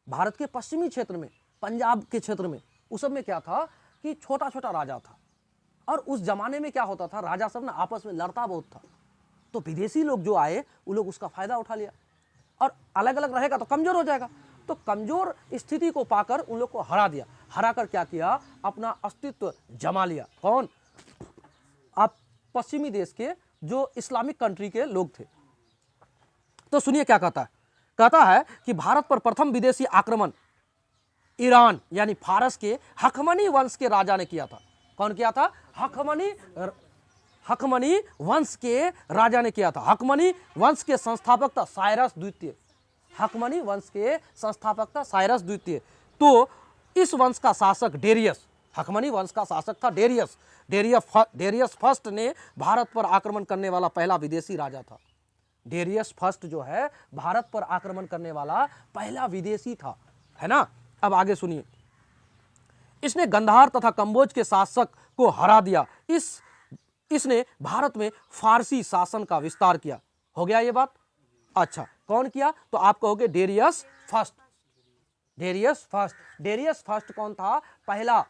भारत के पश्चिमी क्षेत्र में, पंजाब के क्षेत्र में, उस सब में क्या था कि छोटा छोटा राजा था। और उस जमाने में क्या होता था, राजा सब ना आपस में लड़ता बहुत था। तो विदेशी लोग जो आए, वो लोग उसका फायदा उठा लिया, और अलग अलग रहेगा तो कमजोर हो जाएगा। तो कमजोर स्थिति को पाकर उन लोग को हरा दिया। हरा कर क्या किया, अपना अस्तित्व जमा लिया। कौन? आप पश्चिमी देश के जो इस्लामिक कंट्री के लोग थे। तो सुनिए क्या कहता है। कहता है कि भारत पर प्रथम विदेशी आक्रमण ईरान यानी फारस के हखमनी वंश के राजा ने किया था। कौन किया था? हकमनी वंश के राजा ने किया था। हकमनी वंश के संस्थापक था साइरस द्वितीय। हकमनी वंश के संस्थापक था साइरस द्वितीय। तो इस वंश का शासक डेरियस, हकमनी वंश का शासक था डेरियस। डेरियस फर्स्ट ने भारत पर आक्रमण करने वाला पहला विदेशी राजा था। डेरियस फर्स्ट जो है भारत पर आक्रमण करने वाला पहला विदेशी था, है ना। अब आगे सुनिए, इसने गंधार तथा कंबोज के शासक को हरा दिया। इसने भारत में फारसी शासन का विस्तार किया। हो गया ये बात? अच्छा, कौन किया? तो आप कहोगे Darius first. Darius first, Darius first कौन था? पहला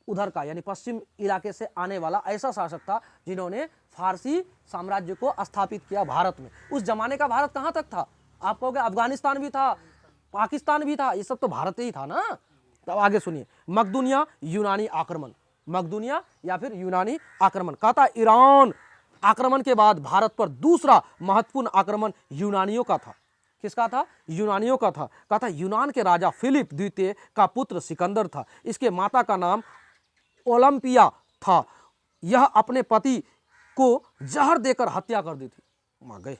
उधर का यानी पश्चिम इलाके से आने वाला ऐसा शासक था जिन्होंने फारसी साम्राज्य को स्थापित किया भारत में। उस जमाने का भारत कहां तक था? आप कहोगे अफगानिस्तान भी था, पाकिस्तान भी था, ये सब तो भारत ही था ना। तब आगे सुनिए, मकदूनिया यूनानी आक्रमण। मकदूनिया या फिर यूनानी आक्रमण। कहता ईरान आक्रमण के बाद भारत पर दूसरा महत्वपूर्ण आक्रमण यूनानियों का था। किसका था? यूनानियों का था। कहता यूनान के राजा फिलिप द्वितीय का पुत्र सिकंदर था। इसके माता का नाम ओलंपिया था। यह अपने पति को जहर देकर हत्या कर दी थी। मां गए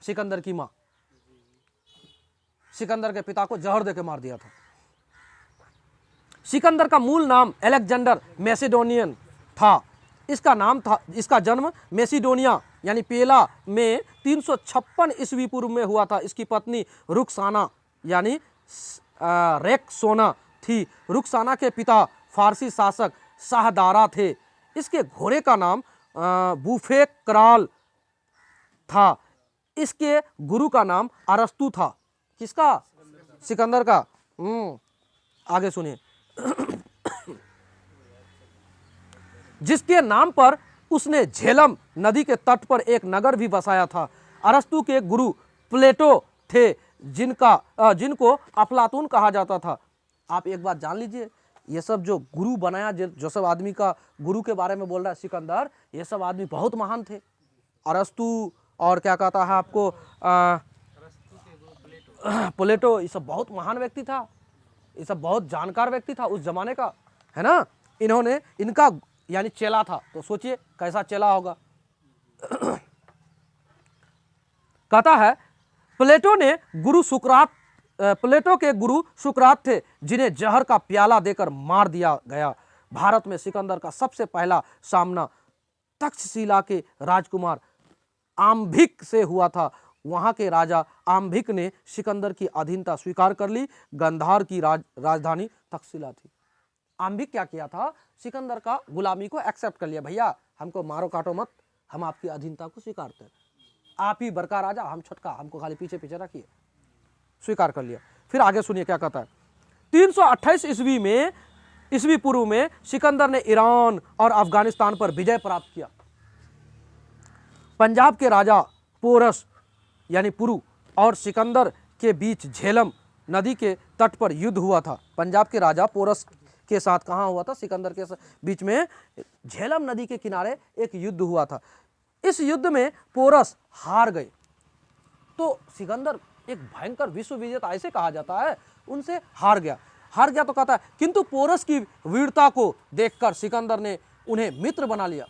सिकंदर की मां, सिकंदर के पिता को जहर देकर मार दिया था। सिकंदर का मूल नाम अलेक्जेंडर मैसेडोनियन था। इसका जन्म मैसिडोनिया यानी पेला में 356 ईस्वी पूर्व में हुआ था। इसकी पत्नी रुखसाना यानी रेक्सोना थी। रुखसाना के पिता फारसी शासक शाहदारा थे। इसके घोड़े का नाम बुफेक कराल था। इसके गुरु का नाम अरस्तु था। किसका? सिकंदर का। आगे सुनिए, जिसके नाम पर उसने झेलम नदी के तट पर एक नगर भी बसाया था। अरस्तु के गुरु प्लेटो थे, जिनको अफलातून कहा जाता था। आप एक बात जान लीजिए, ये सब जो गुरु बनाया, जो सब आदमी का गुरु के बारे में बोल रहा है सिकंदर, ये सब आदमी बहुत महान थे। अरस्तु और क्या कहता है आपको प्लेटो, ये सब बहुत महान व्यक्ति था। ये सब बहुत जानकार व्यक्ति था उस जमाने का, है ना। इन्होंने इनका यानी चेला था, तो सोचिए कैसा चेला होगा। कहता है प्लेटो के गुरु सुकरात थे, जिन्हें जहर का प्याला देकर मार दिया गया। भारत में सिकंदर का सबसे पहला सामना तक्षशिला के राजकुमार आम्भिक से हुआ था। वहां के राजा आम्भिक ने सिकंदर की अधीनता स्वीकार कर ली। गंधार की राजधानी तक्षशिला थी। आम्भिक क्या किया था? सिकंदर का गुलामी को एक्सेप्ट कर लिया। भैया हमको मारो काटो मत, हम आपकी अधीनता को स्वीकारते हैं। आप ही बड़का राजा, हम छोटका, हमको खाली पीछे पीछे रखिए। स्वीकार कर लिया। फिर आगे सुनिए क्या कहता है। 328 ईस्वी पूर्व में सिकंदर ने ईरान और अफगानिस्तान पर विजय प्राप्त किया। पंजाब के राजा पोरस यानी पुरु और सिकंदर के बीच झेलम नदी के तट पर युद्ध हुआ था। पंजाब के राजा पोरस के साथ कहाँ हुआ था? सिकंदर के बीच में झेलम नदी के किनारे एक युद्ध हुआ था। इस युद्ध में पोरस हार गए। तो सिकंदर एक भयंकर विश्व विजेता ऐसे कहा जाता है, उनसे हार गया तो कहता है किंतु पोरस की वीरता को देखकर सिकंदर ने उन्हें मित्र बना लिया।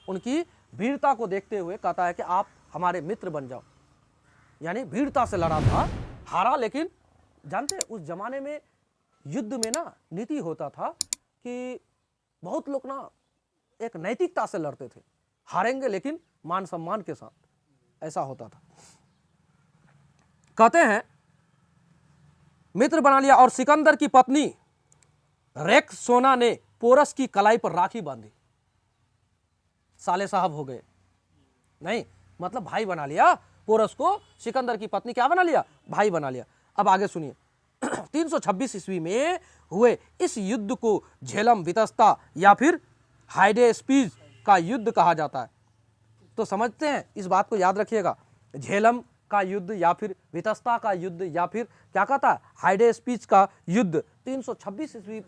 उनकी वीरता को देखते हुए कहता है कि आप हमारे मित्र बन जाओ। यानी वीरता से लड़ा था, हारा, लेकिन जानते हैं उस जमाने में युद्ध में ना नीति होता था कि बहुत लोग ना एक नैतिकता से लड़ते थे, हारेंगे लेकिन मान सम्मान के साथ, ऐसा होता था। कहते हैं मित्र बना लिया और सिकंदर की पत्नी रेक्सोना ने पोरस की कलाई पर राखी बांधी। साले साहब हो गए, नहीं मतलब भाई बना लिया पोरस को। सिकंदर की पत्नी क्या बना लिया? भाई बना लिया। अब आगे सुनिए 326 ईस्वी में हुए इस युद्ध को झेलम वितस्ता या फिर हाइडेस्पीज का युद्ध कहा जाता है। तो समझते हैं, इस बात को याद रखिएगा, झेलम का युद्ध या फिर वितस्ता का युद्ध या फिर क्या कहता है हाइडेस्पीज का युद्ध 326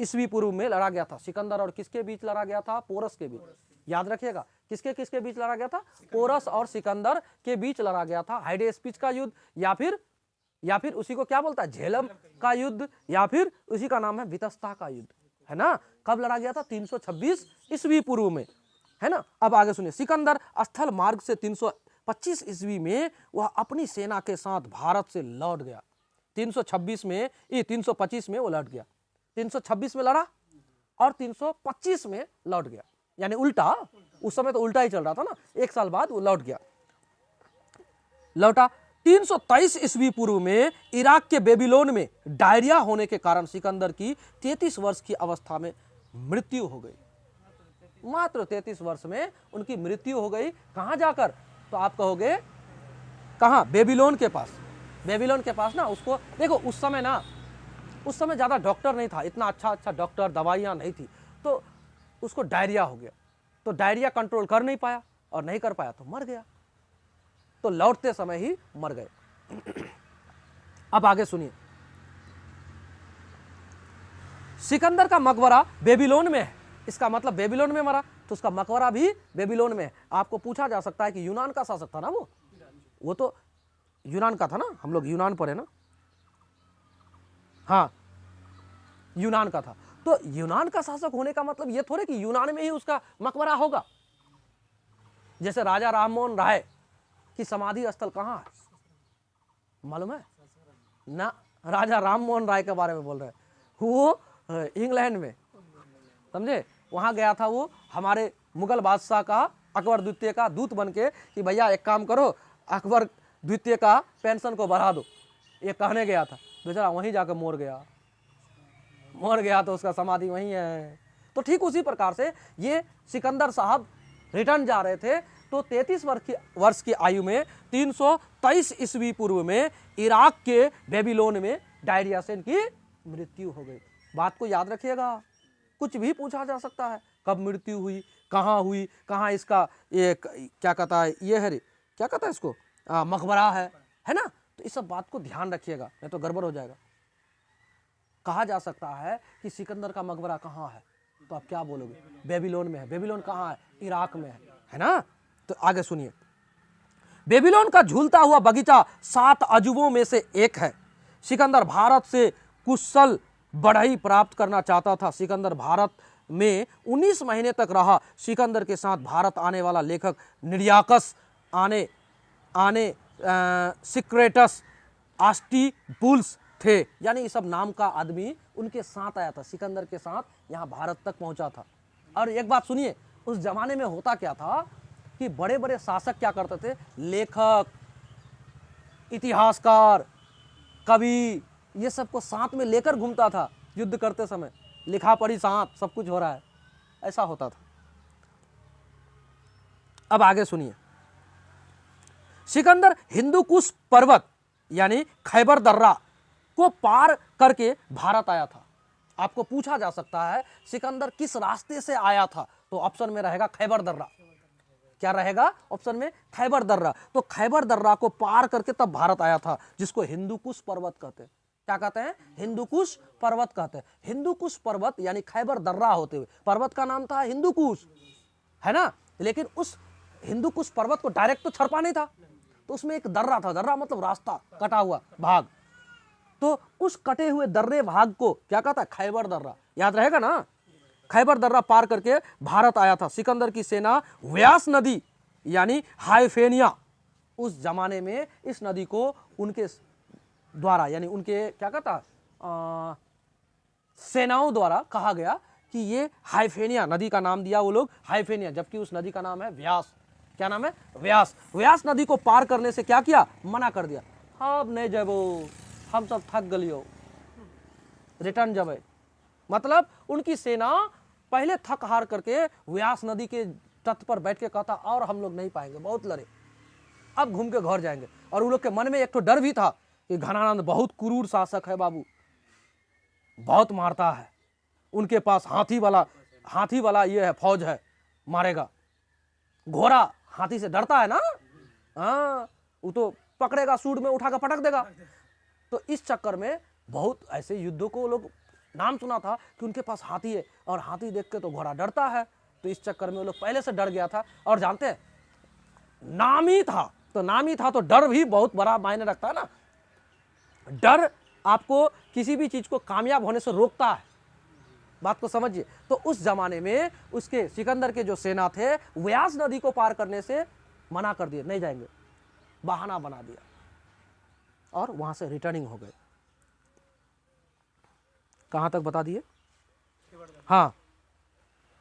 ईस्वी पूर्व में लड़ा गया था। सिकंदर और किसके बीच लड़ा गया था? पोरस के बीच। याद रखिएगा, किसके किसके बीच लड़ा गया था? पोरस और सिकंदर के बीच लड़ा गया था हाइडेस्पीज का युद्ध, या फिर उसी को क्या बोलता है? झेलम का युद्ध, या फिर उसी का नाम है वितस्ता का युद्ध, है ना। कब लड़ा गया था? 326 ईस्वी पूर्व में, है ना। अब आगे सुनिए, सिकंदर स्थल मार्ग से 325 ईस्वी में वह अपनी सेना के साथ भारत से लौट गया। 326 में, ये 325 में वो लौट गया। 326 में लड़ा और 325 में लौट गया, यानी उल्टा। उस समय तो उल्टा ही चल रहा था ना, एक साल बाद वो लौट गया, लौटा। 323 ईस्वी पूर्व में इराक के बेबीलोन में डायरिया होने के कारण सिकंदर की 33 वर्ष की अवस्था में मृत्यु हो गई। मात्र 33 वर्ष में उनकी मृत्यु हो गई। कहां जाकर? तो आप कहोगे कहां? बेबीलोन के पास। बेबीलोन के पास ना, उसको देखो, उस समय ना, उस समय ज्यादा डॉक्टर नहीं था, इतना अच्छा डॉक्टर, दवाइयां नहीं थी, तो उसको डायरिया हो गया। तो डायरिया कंट्रोल कर नहीं पाया, और नहीं कर पाया तो मर गया। तो लौटते समय ही मर गए। अब आगे सुनिए, सिकंदर का मकबरा बेबीलोन में है। इसका मतलब बेबीलोन में मरा तो उसका मकबरा भी बेबीलोन में है। आपको पूछा जा सकता है कि यूनान का शासक था ना वो तो यूनान का था ना, हम लोग यूनान पर है ना, हाँ यूनान का था। तो यूनान का शासक होने का मतलब ये थोड़े कि यूनान में ही उसका मकबरा होगा। जैसे राजा राममोहन राय की समाधि स्थल कहां है, मालूम है ना? राजा राममोहन राय के बारे में बोल रहे हैं, वो इंग्लैंड में, समझे, वहां गया था वो, हमारे मुगल बादशाह का, अकबर द्वितीय का दूत बन के कि भैया एक काम करो, अकबर द्वितीय का पेंशन को बढ़ा दो, ये कहने गया था। बेचारा वहीं जाकर मर गया तो उसका समाधि वहीं है। तो ठीक उसी प्रकार से ये सिकंदर साहब रिटर्न जा रहे थे, तो 33 वर्ष की आयु में 323 ईस्वी पूर्व में इराक के बेबीलोन में डायरिया से इनकी मृत्यु हो गई। बात को याद रखिएगा, कुछ भी पूछा जा सकता है, कब मृत्यु हुई, कहाँ इसका ये क्या कहता है, ये है क्या कहता है इसको, मकबरा है ना। तो इस सब बात को ध्यान रखिएगा, नहीं तो गड़बड़ हो जाएगा। कहा जा सकता है कि सिकंदर का मकबरा कहाँ है, तो आप क्या बोलोगे? बेबीलोन में है। बेबीलोन कहाँ है? इराक में है ना। तो आगे सुनिए, बेबीलोन का झूलता हुआ बगीचा 7 अजूबों में से एक है। सिकंदर भारत से कुशल बढ़ई प्राप्त करना चाहता था। सिकंदर भारत में 19 महीने तक रहा। सिकंदर के साथ भारत आने वाला लेखक निर्याकस आने सिक्रेटस आस्टिबुल्स थे, यानी ये सब नाम का आदमी उनके साथ आया था, सिकंदर के साथ यहाँ भारत तक पहुंचा था। और एक बात सुनिए, उस जमाने में होता क्या था कि बड़े बड़े शासक क्या करते थे, लेखक, इतिहासकार, कवि, ये सबको साथ में लेकर घूमता था। युद्ध करते समय लिखा पढ़ी साथ सब कुछ हो रहा है, ऐसा होता था। अब आगे सुनिए, सिकंदर हिंदुकुश पर्वत यानी खैबर दर्रा को पार करके भारत आया था। आपको पूछा जा सकता है सिकंदर किस रास्ते से आया था, तो ऑप्शन में रहेगा खैबर दर्रा। क्या रहेगा ऑप्शन में? खैबर दर्रा। तो खैबर दर्रा को पार करके तब भारत आया था, जिसको हिंदुकुश पर्वत कहते हैं। क्या कहते हैं? हिंदुकुश पर्वत कहते हैं। हिंदुकुश पर्वत यानी खैबर दर्रा होते हुए पर्वत का नाम था हिंदुकुश, है ना। लेकिन उस हिंदुकुश पर्वत को डायरेक्ट तो छड़पा नहीं था, तो उसमें एक दर्रा था। दर्रा मतलब रास्ता, कटा हुआ भाग। तो उस कटे हुए दर्रे भाग को क्या कहता है? खैबर दर्रा। याद रहेगा ना। खैबर दर्रा पार करके भारत आया था। सिकंदर की सेना व्यास नदी यानी हाइफेनिया, उस जमाने में इस नदी को उनके द्वारा यानी उनके क्या कहता सेनाओं द्वारा कहा गया कि ये हाइफेनिया नदी का नाम दिया वो लोग, हाइफेनिया, जबकि उस नदी का नाम है व्यास। क्या नाम है? व्यास। व्यास नदी को पार करने से क्या किया? मना कर दिया। अब नहीं जबो, हम सब थक गलियो, रिटर्न जबे। मतलब उनकी सेना पहले थक हार करके व्यास नदी के तट पर बैठ के कहता और हम लोग नहीं पाएंगे, बहुत लड़े, अब घूम के घर जाएंगे। और उन लोग के मन में एक तो डर भी था कि घनानंद बहुत क्रूर शासक है बाबू, बहुत मारता है, उनके पास हाथी वाला ये है, फौज है, मारेगा। घोड़ा हाथी से डरता है ना, हाँ, वो तो पकड़ेगा, सूंड में उठाकर पटक देगा। तो इस चक्कर में बहुत ऐसे युद्धों को लोग नाम सुना था कि उनके पास हाथी है, और हाथी देख के तो घोड़ा डरता है। तो इस चक्कर में वो लोग पहले से डर गया था। और जानते हैं, नाम ही था तो डर भी बहुत बड़ा मायने रखता है ना। डर आपको किसी भी चीज को कामयाब होने से रोकता है। बात को समझिए। तो उस जमाने में उसके सिकंदर के जो सेना थे व्यास नदी को पार करने से मना कर दिए, नहीं जाएंगे, बहाना बना दिया और वहां से रिटर्निंग हो गए। कहां तक बता दिए? हाँ,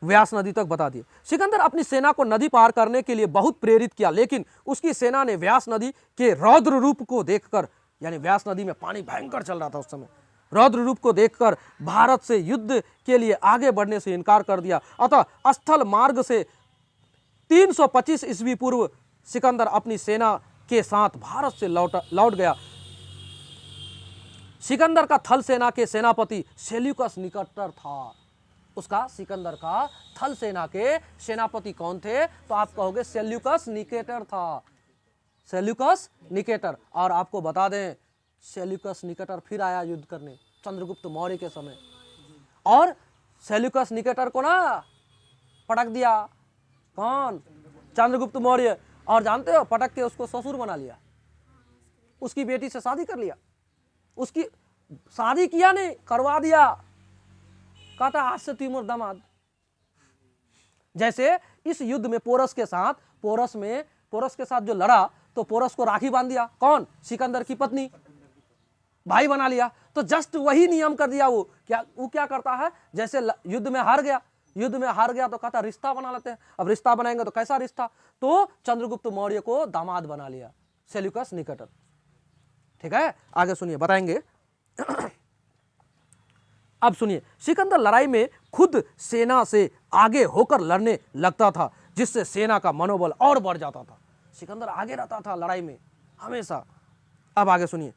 व्यास नदी तक बता दिए। सिकंदर अपनी सेना को नदी पार करने के लिए बहुत प्रेरित किया, लेकिन उसकी सेना ने व्यास नदी के रौद्र रूप को देखकर, यानी व्यास नदी में पानी भयंकर चल रहा था उस समय, रौद्र रूप को देखकर भारत से युद्ध के लिए आगे बढ़ने से इनकार कर दिया। अतः स्थल मार्ग से 325 ईस्वी पूर्व सिकंदर अपनी सेना के साथ भारत से लौट गया। सिकंदर का थल सेना के सेनापति सेल्यूकस निकेटर था। उसका सिकंदर का थल सेना के सेनापति कौन थे? तो आप कहोगे सेल्यूकस निकेटर था, सेल्यूकस निकेटर। और आपको बता दें सेल्यूकस निकेटर फिर आया युद्ध करने चंद्रगुप्त मौर्य के समय, और सेल्यूकस निकेटर को ना पटक दिया कौन? चंद्रगुप्त मौर्य। और जानते हो पटक के उसको ससुर बना लिया, उसकी बेटी से शादी कर लिया, उसकी शादी किया नहीं करवा दिया, कहता आज से तू मोर दामाद। जैसे इस युद्ध में पोरस के साथ जो लड़ा तो पोरस को राखी बांध दिया कौन? सिकंदर की पत्नी, भाई बना लिया। तो जस्ट वही नियम कर दिया। वो क्या करता है, जैसे युद्ध में हार गया तो कहता रिश्ता बना लेते हैं। अब रिश्ता बनाएंगे तो कैसा रिश्ता? तो चंद्रगुप्त मौर्य को दामाद बना लिया सेल्यूकस निकेटर। ठीक है, आगे सुनिए, बताएंगे। अब सुनिए, सिकंदर लड़ाई में खुद सेना से आगे होकर लड़ने लगता था, जिससे सेना का मनोबल और बढ़ जाता था। सिकंदर आगे रहता था लड़ाई में हमेशा। अब आगे सुनिए,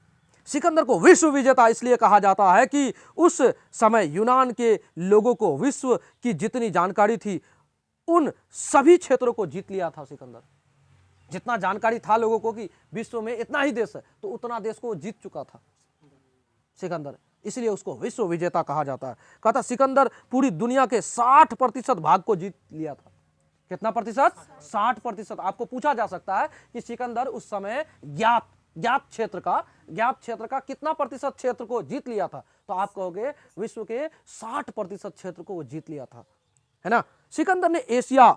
सिकंदर को विश्व विजेता इसलिए कहा जाता है कि उस समय यूनान के लोगों को विश्व की जितनी जानकारी थी उन सभी क्षेत्रों को जीत लिया था सिकंदर। जितना जानकारी था लोगों को कि विश्व में इतना ही देश है, तो उतना देश को जीत चुका था सिकंदर, इसलिए उसको विश्व विजेता कहा जाता है। कहता सिकंदर पूरी दुनिया के 60% भाग को जीत लिया था। कितना प्रतिशत? 60%। आपको पूछा जा सकता है कि सिकंदर उस समय ज्ञात क्षेत्र का कितना प्रतिशत क्षेत्र को जीत लिया था? तो आप कहोगे विश्व के 60% क्षेत्र को वो जीत लिया था, है ना। सिकंदर ने एशिया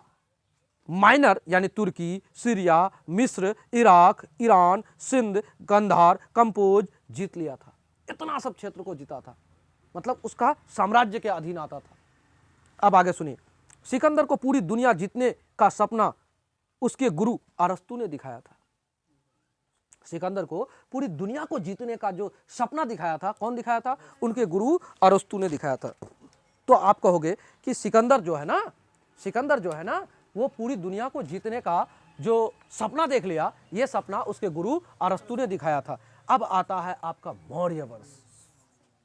माइनर यानी तुर्की, सीरिया, मिस्र, इराक, ईरान, सिंध, गंधार, कंपोज जीत लिया था। इतना सब क्षेत्र को जीता था, मतलब उसका साम्राज्य के अधीन आता था। अब आगे सुनिए, सिकंदर को पूरी दुनिया जीतने का सपना उसके गुरु अरस्तु ने दिखाया था। सिकंदर को पूरी दुनिया को जीतने का जो सपना दिखाया था, कौन दिखाया था? उनके गुरु अरस्तु ने दिखाया था। तो आप कहोगे कि सिकंदर जो है ना वो पूरी दुनिया को जीतने का जो सपना देख लिया, ये सपना उसके गुरु अरस्तु ने दिखाया था। अब आता है आपका मौर्य वंश।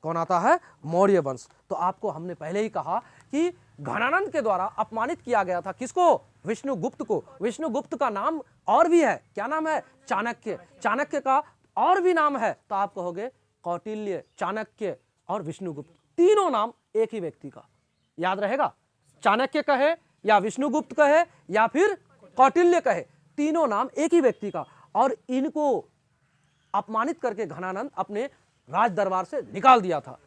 कौन आता है? मौर्य वंश। तो आपको हमने पहले ही कहा कि घनानंद के द्वारा अपमानित किया गया था। किसको? विष्णुगुप्त को। विष्णुगुप्त का नाम और भी है, क्या नाम है? चाणक्य। चाणक्य का और भी नाम है, तो आप कहोगे कौटिल्य, चाणक्य और विष्णुगुप्त, तीनों नाम एक ही व्यक्ति का। याद रहेगा, चाणक्य कहे या विष्णुगुप्त कहे या फिर कौटिल्य कहे, तीनों नाम एक ही व्यक्ति का। और इनको अपमानित करके घनानंद अपने राज दरबार से निकाल दिया था।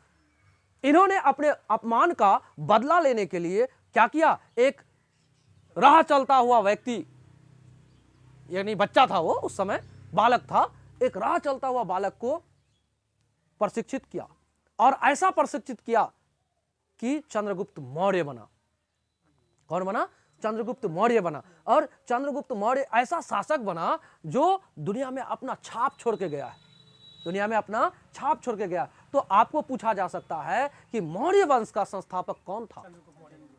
इन्होंने अपने अपमान का बदला लेने के लिए क्या किया? एक राह चलता हुआ व्यक्ति, यानी बच्चा था वो, उस समय बालक था, एक राह चलता हुआ बालक को प्रशिक्षित किया, और ऐसा प्रशिक्षित किया कि चंद्रगुप्त मौर्य बना। कौन बना? चंद्रगुप्त मौर्य बना। और चंद्रगुप्त मौर्य ऐसा शासक बना जो दुनिया में अपना छाप छोड़ के गया है, दुनिया में अपना छाप छोड़ के गया। तो आपको पूछा जा सकता है कि मौर्य वंश का संस्थापक कौन था?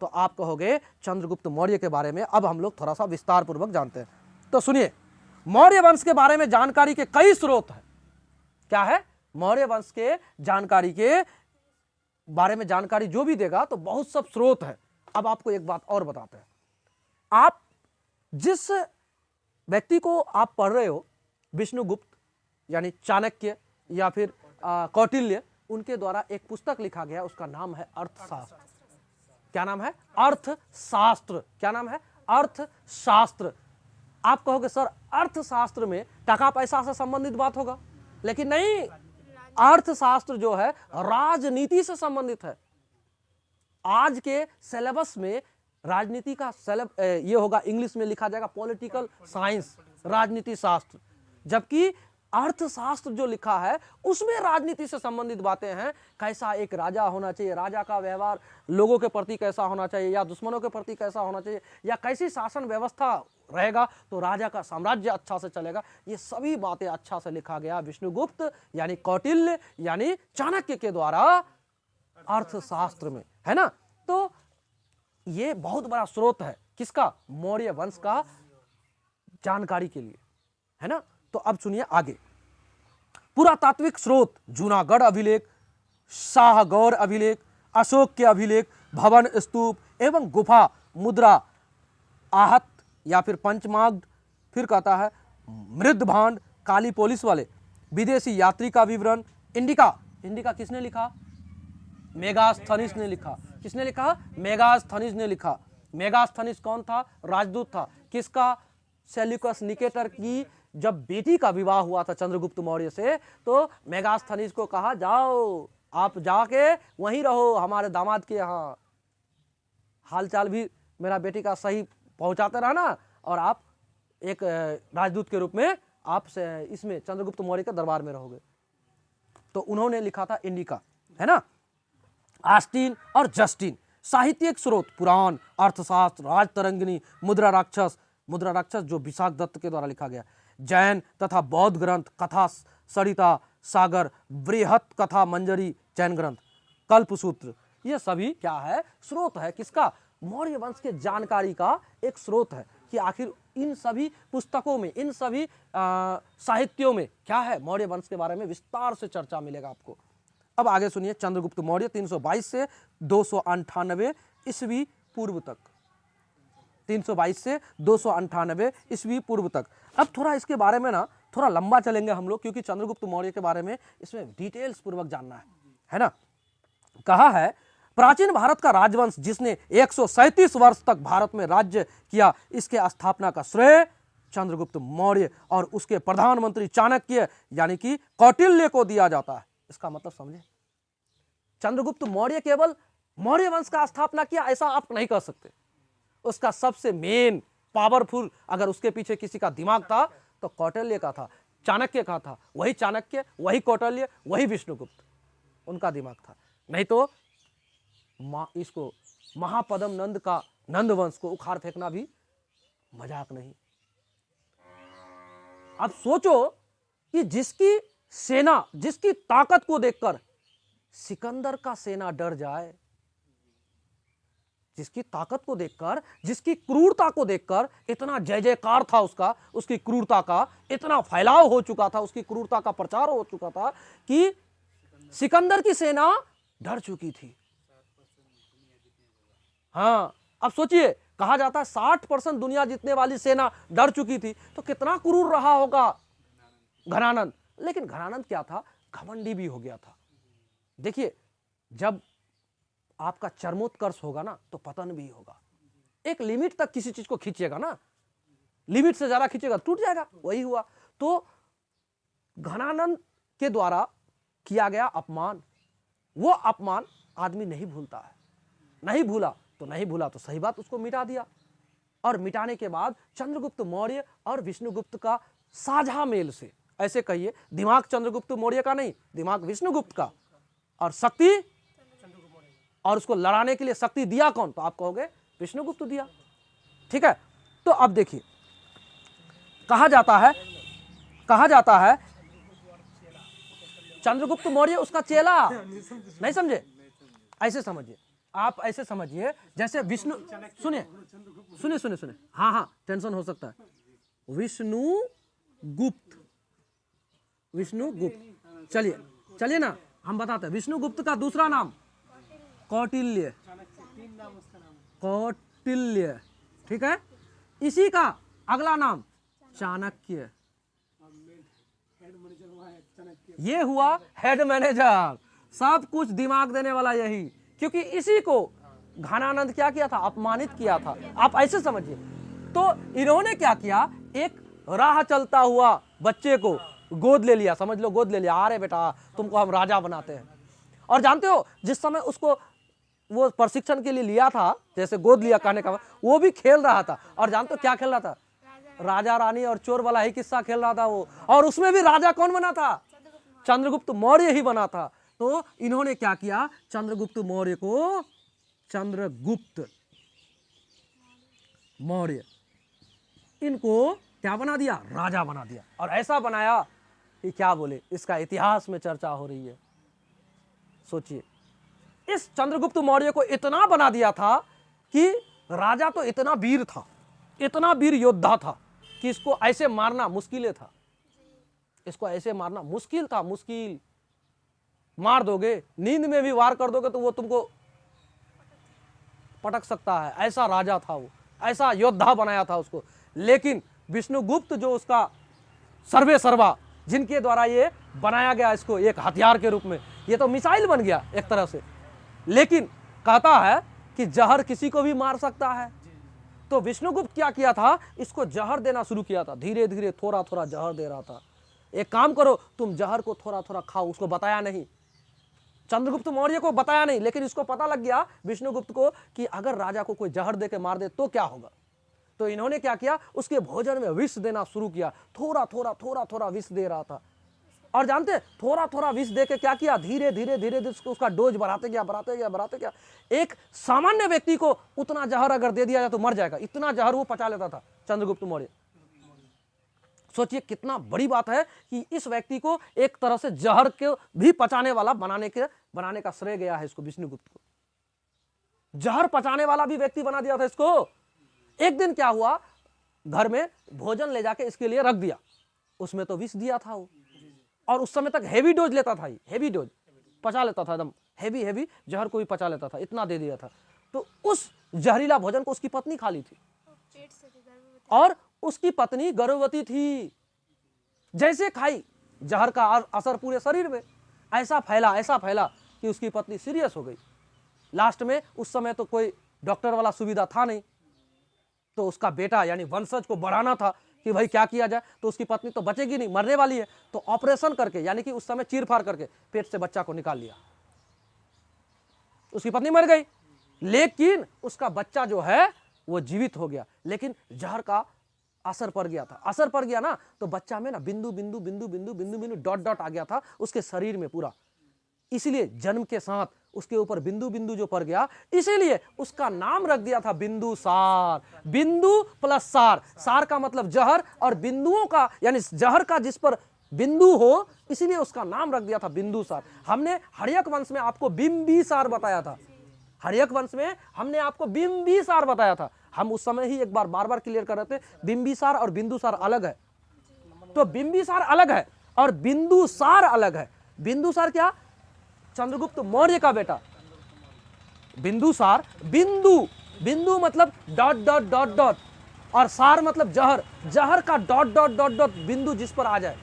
तो आप कहोगे चंद्रगुप्त मौर्य के बारे में अब हम लोग थोड़ा सा विस्तार पूर्वक जानते हैं। तो सुनिए, मौर्य वंश के बारे में जानकारी के कई स्रोत हैं। क्या है? मौर्य वंश के जानकारी के बारे में जानकारी जो भी देगा तो बहुत सब स्रोत है। अब आपको एक बात और बताते हैं, आप जिस व्यक्ति को आप पढ़ रहे हो, विष्णुगुप्त यानी चाणक्य या फिर कौटिल्य, उनके द्वारा एक पुस्तक लिखा गया, उसका नाम है अर्थशास्त्र। क्या नाम है? अर्थशास्त्र। क्या नाम है? अर्थशास्त्र। आप कहोगे सर अर्थशास्त्र में टका पैसा से संबंधित बात होगा, लेकिन नहीं, अर्थशास्त्र जो है राजनीति से संबंधित है। आज के सिलेबस में राजनीति का ये होगा, इंग्लिश में लिखा जाएगा पॉलिटिकल साइंस, राजनीति शास्त्र, जबकि अर्थशास्त्र जो लिखा है उसमें राजनीति से संबंधित बातें हैं। कैसा एक राजा होना चाहिए, राजा का व्यवहार लोगों के प्रति कैसा होना चाहिए या दुश्मनों के प्रति कैसा होना चाहिए, या कैसी शासन व्यवस्था रहेगा तो राजा का साम्राज्य अच्छा से चलेगा, ये सभी बातें अच्छा से लिखा गया विष्णुगुप्त यानी कौटिल्य यानी चाणक्य के द्वारा अर्थशास्त्र में, है ना। तो ये बहुत बड़ा स्रोत है किसका, मौर्य वंश का जानकारी के लिए, है ना। तो अब सुनिए आगे, पुरातात्विक स्रोत जूनागढ़ अभिलेख, शाहगौर अभिलेख, अशोक के अभिलेख, भवन स्तूप एवं गुफा मुद्रा आहत या फिर पंचमाग्ध, फिर कहता है मृद भांड, काली पोलिस वाले, विदेशी यात्री का विवरण, इंडिका, इंडिका किसने लिखा, मेगास्थनीज ने लिखा। किसने लिखा, मेगास्थनीज ने लिखा। मेगास्थनीज कौन था, राजदूत था, किसका, सेल्यूकस निकेटर की जब बेटी का विवाह हुआ था चंद्रगुप्त मौर्य से, तो मेगास्थनीज को कहा जाओ आप जाके वहीं रहो हमारे दामाद के यहाँ, हालचाल भी मेरा बेटी का सही पहुंचाते रहना, और आप एक राजदूत के रूप में आप इसमें चंद्रगुप्त मौर्य के दरबार में रहोगे। तो उन्होंने लिखा था इंडिका, है ना। आस्टीन और जस्टिन, साहित्यिक स्रोत पुराण, अर्थशास्त्र, राजतरंगिणी, मुद्रा राक्षस, मुद्रा राक्षस जो विशाख दत्त के द्वारा लिखा गया, जैन तथा बौद्ध ग्रंथ, कथा सरिता सागर, बृहत कथा मंजरी जैन ग्रंथ, कल्पसूत्र, ये सभी क्या है, स्रोत है किसका, मौर्य वंश के जानकारी का एक स्रोत है कि आखिर इन सभी पुस्तकों में, इन सभी साहित्यों में क्या है, मौर्य वंश के बारे में विस्तार से चर्चा मिलेगा आपको। अब आगे सुनिए, चंद्रगुप्त मौर्य 322 से 298 ईस्वी पूर्व तक, 322 से 298 ईस्वी पूर्व तक। अब थोड़ा इसके बारे में ना थोड़ा लंबा चलेंगे हम लोग, क्योंकि चंद्रगुप्त मौर्य के बारे में इसमें डिटेल्स पूर्वक जानना है ना। कहा है प्राचीन भारत का राजवंश जिसने 137 वर्ष तक भारत में राज्य किया, इसके स्थापना का श्रेय चंद्रगुप्त मौर्य और उसके प्रधानमंत्री चाणक्य यानी कि कौटिल्य को दिया जाता है। इसका मतलब समझे, चंद्रगुप्त मौर्य केवल मौर्य वंश का स्थापना किया ऐसा आप नहीं कह सकते। उसका सबसे मेन पावरफुल, अगर उसके पीछे किसी का दिमाग था तो कौटिल्य का था, चाणक्य का था। वही चाणक्य, वही कौटिल्य, वही विष्णुगुप्त, उनका दिमाग था। नहीं तो इसको महापद्म नंद का नंद वंश को उखाड़ फेंकना भी मजाक नहीं। अब सोचो कि जिसकी सेना, जिसकी ताकत को देखकर सिकंदर का सेना डर जाए, जिसकी ताकत को देखकर, जिसकी क्रूरता को देखकर इतना जय जयकार था उसका, उसकी क्रूरता का इतना फैलाव हो चुका था, उसकी क्रूरता का प्रचार हो चुका था कि सिकंदर की सेना डर चुकी थी। हाँ, अब सोचिए, कहा जाता है 60% दुनिया जीतने वाली सेना डर चुकी थी, तो कितना क्रूर रहा होगा घनानंद। लेकिन घनानंद क्या था, घमंडी भी हो गया था। देखिए, जब आपका चरमोत्कर्ष होगा ना तो पतन भी होगा। एक लिमिट तक किसी चीज को खींचेगा ना, लिमिट से ज्यादा खींचेगा टूट जाएगा, वही हुआ। तो घनानंद के द्वारा किया गया अपमान, वो अपमान आदमी नहीं भूलता है। नहीं भूला तो नहीं भूला, तो सही बात, उसको मिटा दिया। और मिटाने के बाद चंद्रगुप्त मौर्य और विष्णुगुप्त का साझा मेल से, ऐसे कहिए, दिमाग चंद्रगुप्त मौर्य का नहीं, दिमाग विष्णुगुप्त का, और शक्ति, और उसको लड़ाने के लिए शक्ति दिया कौन, तो आप कहोगे विष्णुगुप्त दिया। ठीक है। तो अब देखिए, कहा जाता है चंद्रगुप्त मौर्य उसका चेला। नहीं समझे, ऐसे समझिए, आप ऐसे समझिए जैसे विष्णु, सुनिए, हाँ, टेंशन हो सकता है। विष्णुगुप्त, चलिए ना, हम बताते हैं। विष्णुगुप्त का दूसरा नाम कौटिल्य, ठीक है। इसी का अगला नाम चाणक्य, ये हुआ हेड मैनेजर, सब कुछ दिमाग देने वाला यही, क्योंकि इसी को घनानंद क्या किया था, अपमानित किया था। आप ऐसे समझिए। तो इन्होंने क्या किया, एक राह चलता हुआ बच्चे को गोद ले लिया, समझ लो गोद ले लिया, अरे बेटा तुमको हम राजा बनाते हैं। और जानते हो, जिस समय उसको वो प्रशिक्षण के लिए लिया था, जैसे गोद लिया कहने का, वो भी खेल रहा था। और जानते हो क्या खेल रहा था? राजा रानी और चोर वाला ही किस्सा खेल रहा था वो। और उसमें भी राजा कौन बना था? चंद्रगुप्त मौर्य ही बना था। तो इन्होंने क्या किया? चंद्रगुप्त मौर्य को चंद्रगुप्त मौर्य इनको क्या बना दिया? राजा बना दिया। और ऐसा बनाया कि क्या बोले, इसका इतिहास में चर्चा हो रही है। सोचिए, इस चंद्रगुप्त मौर्य को इतना बना दिया था कि राजा तो इतना वीर था, इतना वीर योद्धा था कि इसको ऐसे मारना मुश्किल था। इसको ऐसे मारना मुश्किल था, मुश्किल। मार दोगे, नींद में भी वार कर दोगे तो वो तुमको पटक सकता है। ऐसा राजा था वो, ऐसा योद्धा बनाया था उसको। लेकिन विष्णुगुप्त जो उसका सर्वे सर्वा, जिनके द्वारा ये बनाया गया इसको एक हथियार के रूप में, ये तो मिसाइल बन गया एक तरह से। लेकिन कहता है कि जहर किसी को भी मार सकता है। तो विष्णुगुप्त क्या किया था? इसको जहर देना शुरू किया था, धीरे धीरे थोड़ा थोड़ा जहर दे रहा था। एक काम करो, तुम जहर को थोड़ा थोड़ा खाओ। उसको बताया नहीं, चंद्रगुप्त मौर्य को बताया नहीं, लेकिन इसको पता लग गया विष्णुगुप्त को कि अगर राजा को कोई जहर दे के मार दे तो क्या होगा। तो इन्होंने क्या किया? उसके भोजन में विष देना शुरू किया। थोड़ा थोड़ा थोड़ा थोड़ा विष दे रहा था। और जानते, थोड़ा थोड़ा विष दे के क्या किया? धीरे धीरे धीरे धीरे उसका डोज बढ़ाते गया, बढ़ाते गया, बढ़ाते गया। एक सामान्य व्यक्ति को उतना जहर अगर दे दिया जाए तो मर जाएगा, इतना जहर वो पचा लेता था चंद्रगुप्त मौर्य। सोचिए कितना बड़ी बात है कि इस व्यक्ति को एक तरह से जहर के भी पचाने वाला बनाने का श्रेय गया है इसको, विष्णुगुप्त को। जहर पचाने वाला भी व्यक्ति बना दिया था इसको। एक दिन क्या हुआ, घर में भोजन ले जाके इसके लिए रख दिया, उसमें तो विष दिया था वो। और उस समय तक हेवी डोज लेता था, हेवी डोज पचा लेता था, एकदम हेवी हेवी जहर को भी पचा लेता था, इतना दे दिया था। तो उस जहरीला भोजन को उसकी पत्नी खा ली थी, और उसकी पत्नी गर्भवती थी। जैसे खाई, जहर का असर पूरे शरीर में ऐसा फैला कि उसकी पत्नी सीरियस हो गई। लास्ट में उस समय तो कोई डॉक्टर वाला सुविधा था नहीं, तो उसका बेटा यानी वंशज को बढ़ाना था कि भाई क्या किया जाए। तो उसकी पत्नी तो बचेगी नहीं, मरने वाली है, तो ऑपरेशन करके यानी कि उस समय चीर-फाड़ करके पेट से बच्चा को निकाल लिया। उसकी पत्नी मर गई, लेकिन उसका बच्चा जो है वो जीवित हो गया। लेकिन जहर का असर पड़ गया था, असर पड़ गया ना, तो बच्चा में ना बिंदु बिंदु बिंदु बिंदु बिंदु बिंदु डॉट डॉट आ गया था उसके शरीर में पूरा। इसीलिए जन्म के साथ उसके ऊपर बिंदु बिंदु जो पड़ गया, इसीलिए उसका नाम रख दिया था बिंदुसार। बिंदु प्लस सार, सार का मतलब जहर, और बिंदुओं का यानी जहर का जिस पर बिंदु हो, इसीलिए उसका नाम रख दिया था बिंदुसार। हमने हर्यक वंश में आपको बिंबिसार बताया था, हर्यक वंश में हमने आपको बिंबिसार बताया था। हम उस समय ही एक बार बार बार क्लियर कर रहे थे, बिंबिसार और बिंदुसार अलग है। तो बिंबिसार अलग है और बिंदुसार अलग है। बिंदुसार क्या? चंद्रगुप्त मौर्य का बेटा। बिंदुसार, बिंदु मतलब डॉट डॉट डॉट डॉट, और सार मतलब जहर, जहर का डॉट डॉट डॉट डॉट बिंदु जिस पर आ जाए।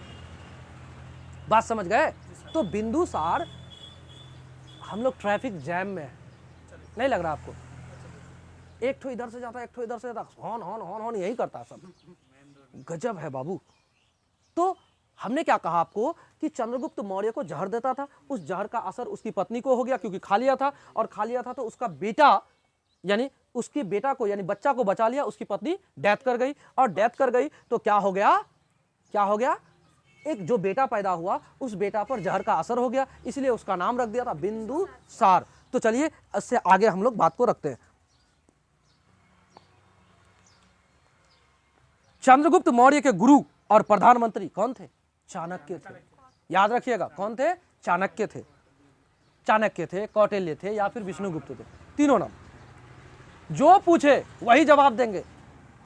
बात समझ गए? तो बिंदुसार, हम लोग ट्रैफिक जैम में है, नहीं लग रहा आपको? एक ठो इधर से जाता है, एक ठो इधर से जाता, हॉर्न हॉर्न हॉर्न हॉर्न यही करता है सब। गजब है बाबू। तो हमने क्या कहा आपको कि चंद्रगुप्त मौर्य को जहर देता था, उस जहर का असर उसकी पत्नी को हो गया क्योंकि खा लिया था, और खा लिया था तो उसका बेटा यानी उसके बेटा को यानी बच्चा को बचा लिया, उसकी पत्नी डेथ कर गई, और डेथ कर गई तो क्या हो गया? क्या हो गया? एक जो बेटा पैदा हुआ उस बेटा पर जहर का असर हो गया, इसलिए उसका नाम रख दिया था बिंदुसार। तो चलिए इससे आगे हम लोग बात को रखते हैं। चंद्रगुप्त मौर्य के गुरु और प्रधानमंत्री कौन थे? चाणक्य थे। याद रखिएगा, कौन थे? चाणक्य थे। चाणक्य थे, कौटिल्य थे, या फिर विष्णुगुप्त थे, तीनों नाम। जो पूछे वही जवाब देंगे।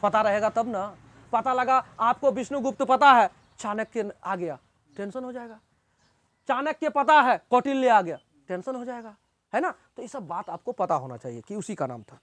पता रहेगा तब ना। पता लगा आपको विष्णुगुप्त पता है, चाणक्य आ गया, टेंशन हो जाएगा। चाणक्य पता है, कौटिल्य आ गया, टेंशन हो जाएगा, है ना? तो ये सब बात आपको पता होना चाहिए कि उसी का नाम था।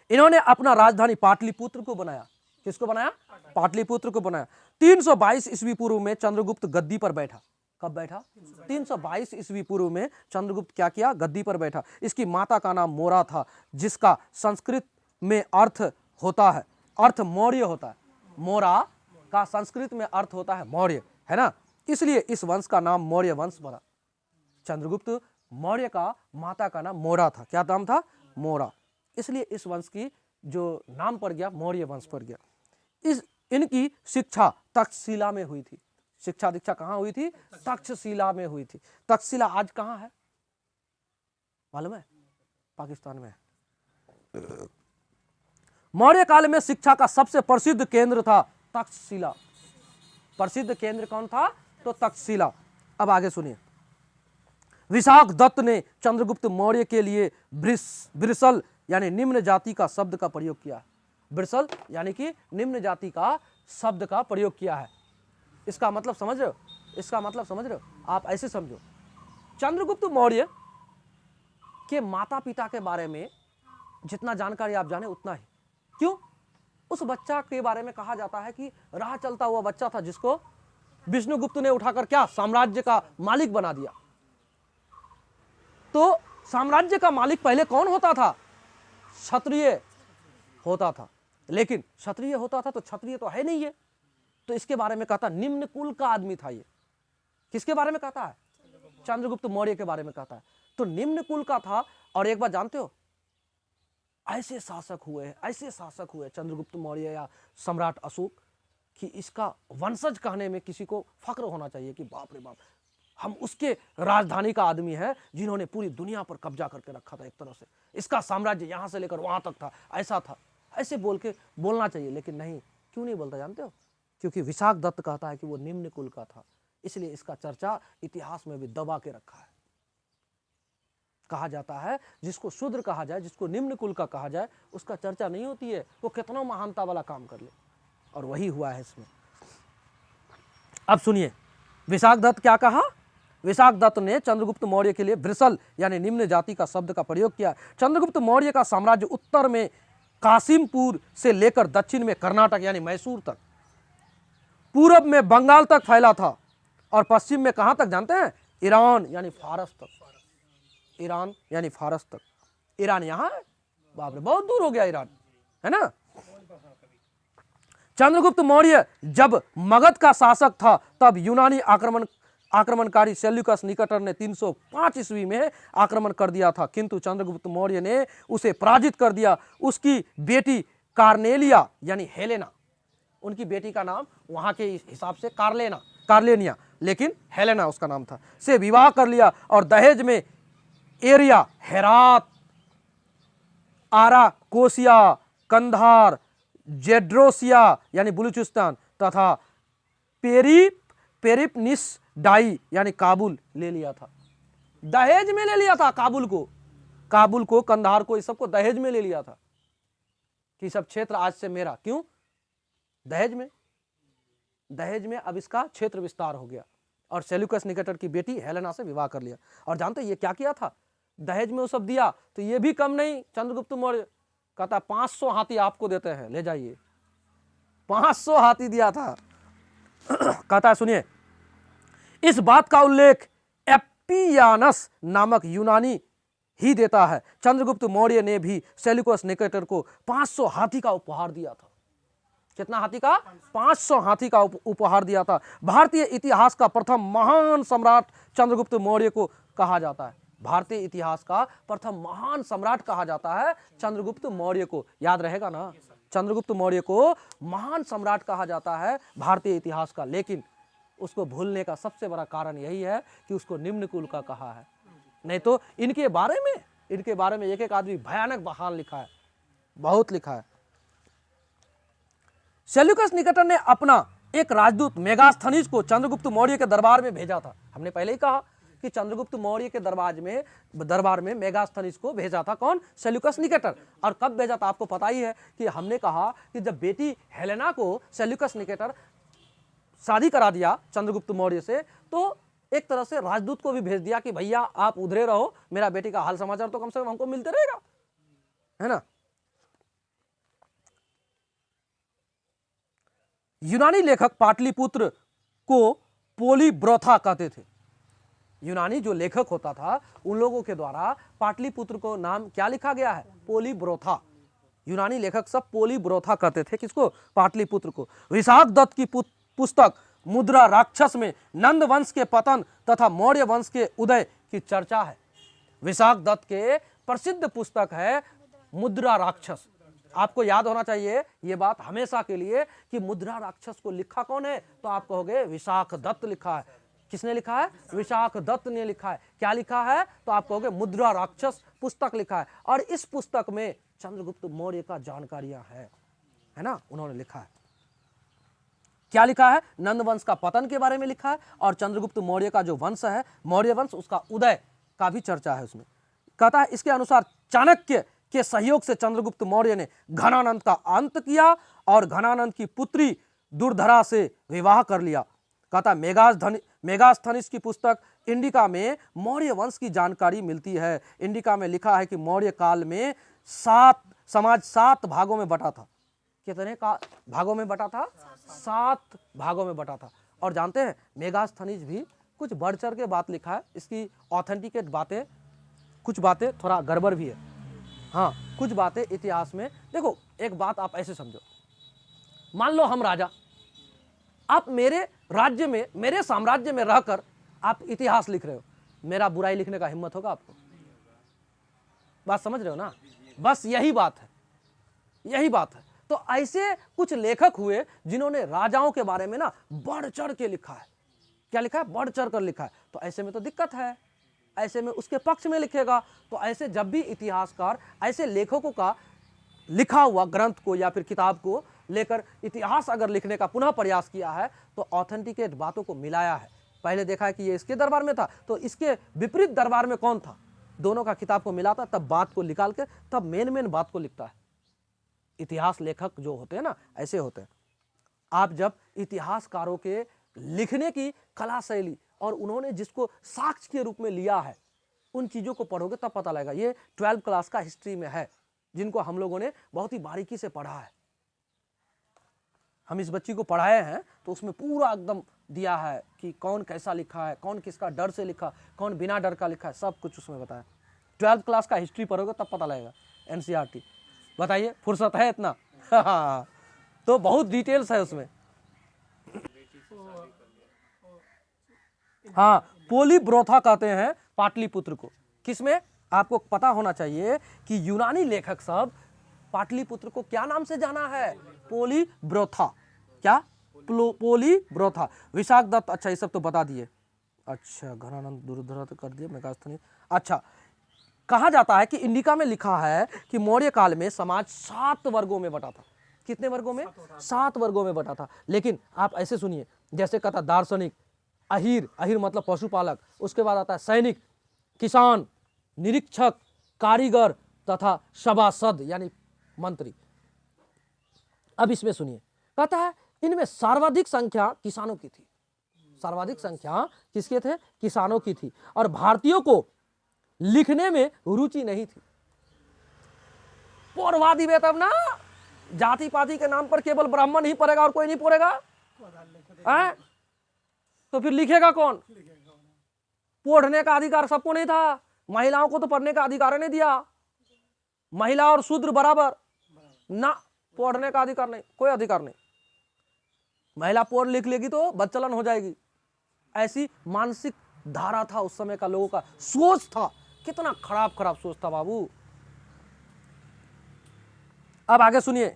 इन्होंने अपना राजधानी पाटलिपुत्र को बनाया। किसको बनाया? पाटलिपुत्र को बनाया। 322 ईस्वी पूर्व में चंद्रगुप्त गद्दी पर बैठा। कब बैठा? 322 ईस्वी पूर्व में चंद्रगुप्त क्या किया? गद्दी पर बैठा। इसकी माता का नाम मोरा था, जिसका संस्कृत में अर्थ होता है, अर्थ मौर्य होता है। मोरा का संस्कृत में अर्थ होता है मौर्य, है ना? इसलिए इस वंश का नाम मौर्य वंश पड़ा। चंद्रगुप्त मौर्य का माता का नाम मोरा था। क्या नाम था? मोरा। इसलिए इस वंश की जो नाम पड़ गया मौर्य वंश पड़ गया। इनकी शिक्षा तक्षशिला में हुई थी। शिक्षा दीक्षा कहाँ हुई थी? तक्षशिला में हुई थी। तक्षशिला आज कहाँ है मालूम है? पाकिस्तान में। मौर्य काल में शिक्षा का सबसे प्रसिद्ध केंद्र था तक्षशिला। प्रसिद्ध केंद्र कौन था? तो तक्षशिला। अब आगे सुनिए। विशाख दत्त ने चंद्रगुप्त मौर्य के लिए ब्रिसल यानी निम्न जाति का शब्द का प्रयोग किया। ब्रिसल यानी कि निम्न जाति का शब्द का प्रयोग किया है। इसका मतलब समझ रहे हो? इसका मतलब समझ रहे हो? आप ऐसे समझो, चंद्रगुप्त मौर्य के माता पिता के बारे में जितना जानकारी आप जाने उतना ही। क्यों? उस बच्चा के बारे में कहा जाता है कि राह चलता हुआ बच्चा था जिसको विष्णुगुप्त ने उठाकर क्या साम्राज्य का मालिक बना दिया। तो साम्राज्य का मालिक पहले कौन होता था? क्षत्रिय होता था। लेकिन क्षत्रिय होता था तो क्षत्रिय तो है नहीं है, तो इसके बारे में कहता निम्न कुल का आदमी था ये। किसके बारे में कहता है? चंद्रगुप्त मौर्य के बारे में कहता है। तो निम्न कुल का था। और एक बात जानते हो, ऐसे शासक हुए चंद्रगुप्त मौर्य या सम्राट अशोक कि इसका वंशज कहने में किसी को फक्र होना चाहिए कि बाप रे बाप, हम उसके राजधानी का आदमी है जिन्होंने पूरी दुनिया पर कब्जा करके रखा था। एक तरह से इसका साम्राज्य यहां से लेकर वहां तक था, ऐसा था, ऐसे बोल के बोलना चाहिए। लेकिन नहीं, क्यों नहीं बोलता जानते हो? क्योंकि विशाख दत्त कहता है कि वो निम्न कुल का था, इसलिए इसका चर्चा इतिहास में भी दबा के रखा है। कहा जाता है जिसको शूद्र कहा जाए, जिसको निम्न कुल का कहा जाए, उसका चर्चा नहीं होती है, वो कितना महानता वाला काम कर ले। और वही हुआ है इसमें। अब सुनिए, विशाख दत्त क्या कहा? विशाख दत्त ने चंद्रगुप्त मौर्य के लिए ब्रिसल यानी निम्न जाति का शब्द का प्रयोग किया। चंद्रगुप्त मौर्य का साम्राज्य उत्तर में कासिमपुर से लेकर दक्षिण में कर्नाटक यानी मैसूर तक, पूरब में बंगाल तक फैला था और पश्चिम में कहां तक जानते हैं? ईरान यानी फारस तक। ईरान यानी फारस तक। ईरान यहां है, बाप रे बहुत दूर हो गया ईरान, है ना। चंद्रगुप्त मौर्य जब मगध का शासक था तब यूनानी आक्रमणकारी सेल्यूकस निकटर ने 305 ईस्वी में आक्रमण कर दिया था, किंतु चंद्रगुप्त मौर्य ने उसे पराजित कर दिया। उसकी बेटी कार्नेलिया यानी हेलेना, उनकी बेटी का नाम वहां के हिसाब से कार्लेनिया, लेकिन हेलेना उसका नाम था, से विवाह कर लिया और दहेज में एरिया, हेरात, आरा कोसिया, कंधार, जेड्रोसिया यानी बलूचिस्तान तथा पेरिपनिस डाई यानी काबुल ले लिया था। दहेज में ले लिया था काबुल को, कंधार को, इस सबको दहेज में ले लिया था कि सब क्षेत्र आज से मेरा। क्यों? दहेज में अब इसका क्षेत्र विस्तार हो गया और सेल्यूकस निकेटर की बेटी हेलेना से विवाह कर लिया। और जानते ये क्या किया था? दहेज में वो सब दिया तो ये भी कम नहीं, चंद्रगुप्त मौर्य कहता 500 हाथी आपको देते हैं, ले जाइए। 500 हाथी दिया था। कहता है सुनिए, इस बात का उल्लेख एपियानस नामक यूनानी ही देता है। चंद्रगुप्त मौर्य ने भी सेल्यूकस निकेटर को 500 हाथी का उपहार दिया था। कितना हाथी का? 500 हाथी का उपहार दिया था। भारतीय इतिहास का प्रथम महान सम्राट चंद्रगुप्त मौर्य को कहा जाता है। भारतीय इतिहास का प्रथम महान सम्राट कहा जाता है चंद्रगुप्त मौर्य को। याद रहेगा ना, चंद्रगुप्त मौर्य को महान सम्राट कहा जाता है भारतीय इतिहास का। लेकिन उसको भूलने का सबसे बड़ा कारण यही है कि उसको निम्न कुल का कहा है। नहीं तो इनके बारे में एक एक आदमी भयानक बखान लिखा है, बहुत लिखा है। सेल्यूकस निकेटर ने अपना एक राजदूत मेगास्थनीज को चंद्रगुप्त मौर्य के दरबार में भेजा था। हमने पहले ही कहा कि चंद्रगुप्त मौर्य के दरबार में मेगास्थनीज को भेजा था। कौन? Seleucus Nicator. और कब भेजा था आपको पता ही है कि हमने कहा कि जब बेटी हेलेना को सेल्यूकस निकेटर शादी करा दिया चंद्रगुप्त मौर्य से, तो एक तरह से राजदूत को भी भेज दिया कि भैया आप उधरे रहो, मेरा बेटी का हाल समाचार तो कम से कम हमको मिलते रहेगा, है ना। यूनानी लेखक पाटलिपुत्र को पोलीब्रोथा कहते थे। यूनानी जो लेखक होता था उन लोगों के द्वारा पाटलिपुत्र को नाम क्या लिखा गया है? पोलीब्रोथा। यूनानी लेखक सब पोलीब्रोथा कहते थे। किसको? पाटलिपुत्र को। विशाख दत्त की पुस्तक मुद्रा राक्षस में नंद वंश के पतन तथा मौर्य वंश के उदय की चर्चा है। विशाख दत्त के प्रसिद्ध पुस्तक है मुद्रा राक्षस। आपको याद होना चाहिए ये बात हमेशा के लिए कि मुद्रा राक्षस को लिखा कौन है, तो आप कहोगे विशाख दत्त लिखा है। किसने लिखा है? विशाख दत्त ने लिखा है। क्या लिखा है? तो आप कहोगे मुद्रा राक्षस पुस्तक लिखा है। और इस पुस्तक में चंद्रगुप्त मौर्य का जानकारियां है ना, उन्होंने लिखा है। क्या लिखा है? नंद वंश का पतन के बारे में लिखा है और चंद्रगुप्त मौर्य का जो वंश है मौर्य वंश, उसका उदय का भी चर्चा है उसमें। कहता है इसके अनुसार चाणक्य के सहयोग से चंद्रगुप्त मौर्य ने घनानंद का अंत किया और घनानंद की पुत्री दुर्धरा से विवाह कर लिया। कहता मेगास्थनीज की पुस्तक इंडिका में मौर्य वंश की जानकारी मिलती है। इंडिका में लिखा है कि मौर्य काल में समाज 7 भागों में बटा था। कितने का भागों में बटा था? 7 भागों में बटा था। और जानते हैं मेगास्थनीज भी कुछ बढ़ चढ़ के बात लिखा है, इसकी ऑथेंटिकेट बातें, कुछ बातें थोड़ा गड़बड़ भी है। हाँ, कुछ बातें इतिहास में, देखो एक बात आप ऐसे समझो, मान लो हम राजा, आप मेरे राज्य में, मेरे साम्राज्य में रहकर आप इतिहास लिख रहे हो, मेरा बुराई लिखने का हिम्मत होगा आपको? बात समझ रहे हो ना? बस यही बात है, यही बात है। तो ऐसे कुछ लेखक हुए जिन्होंने राजाओं के बारे में ना बढ़ चढ़ के लिखा है। क्या लिखा है? बढ़ चढ़ कर लिखा है। तो ऐसे में तो दिक्कत है, ऐसे में उसके पक्ष में लिखेगा। तो ऐसे जब भी इतिहासकार ऐसे लेखकों का लिखा हुआ ग्रंथ को या फिर किताब को लेकर इतिहास अगर लिखने का पुनः प्रयास किया है तो ऑथेंटिकेट बातों को मिलाया है। पहले देखा है कि ये इसके दरबार में था तो इसके विपरीत दरबार में कौन था, दोनों का किताब को मिलाता, तब बात को निकाल के तब मेन बात को लिखता है। इतिहास लेखक जो होते हैं ना, ऐसे होते हैं। आप जब इतिहासकारों के लिखने की कला शैली और उन्होंने जिसको साक्ष्य के रूप में लिया है उन चीजों को पढ़ोगे तब पता लगेगा। ये 12th क्लास का हिस्ट्री में है, जिनको हम लोगों ने बहुत ही बारीकी से पढ़ा है। हम इस बच्ची को पढ़ाए हैं तो उसमें पूरा एकदम दिया है कि कौन कैसा लिखा है, कौन किसका डर से लिखा, कौन बिना डर का लिखा है, सब कुछ उसमें बताया। 12th क्लास का हिस्ट्री पढ़ोगे तब पता लगेगा, एनसीईआरटी। बताइए, फुर्सत है इतना? तो बहुत डिटेल्स है उसमें। हाँ, पोलीब्रोथा कहते हैं पाटलिपुत्र को। किसमें? आपको पता होना चाहिए कि यूनानी लेखक सब पाटलिपुत्र को क्या नाम से जाना है? पोलीब्रोथा। क्या? पोलीब्रोथा। विशाख दत्त, अच्छा ये सब तो बता दिए। अच्छा, घनानंद दुर्धरा तो कर दिए, मेगास्थनी। अच्छा, कहा जाता है कि इंडिका में लिखा है कि मौर्य काल में समाज 7 वर्गों में बटा था। कितने वर्गों में? 7 वर्गों में बटा था। लेकिन आप ऐसे सुनिए, जैसे कहता दार्शनिक, अहीर मतलब पशुपालक, उसके बाद आता है सैनिक, किसान, निरीक्षक, कारीगर तथा सभासद यानी मंत्री। अब इसमें सुनिए, कहता है इनमें सर्वाधिक संख्या किसानों की थी। सर्वाधिक संख्या किसके थे? किसानों की थी। और भारतीयों को लिखने में रुचि नहीं थी। पौरवादी वे तब ना, जाति पाति के नाम पर केवल ब्राह्मण ही पढ़ेगा और कोई नहीं पढ़ेगा, तो फिर लिखेगा कौन? पढ़ने का अधिकार सबको नहीं था। महिलाओं को तो पढ़ने का अधिकार नहीं दिया। महिला और शूद्र बराबर ना, पढ़ने का अधिकार नहीं, कोई अधिकार नहीं। महिला पढ़ लिख लेगी तो बच्चलन हो जाएगी। ऐसी मानसिक धारा था उस समय का, लोगों का सोच था। कितना खराब खराब सोच था बाबू। अब आगे सुनिए,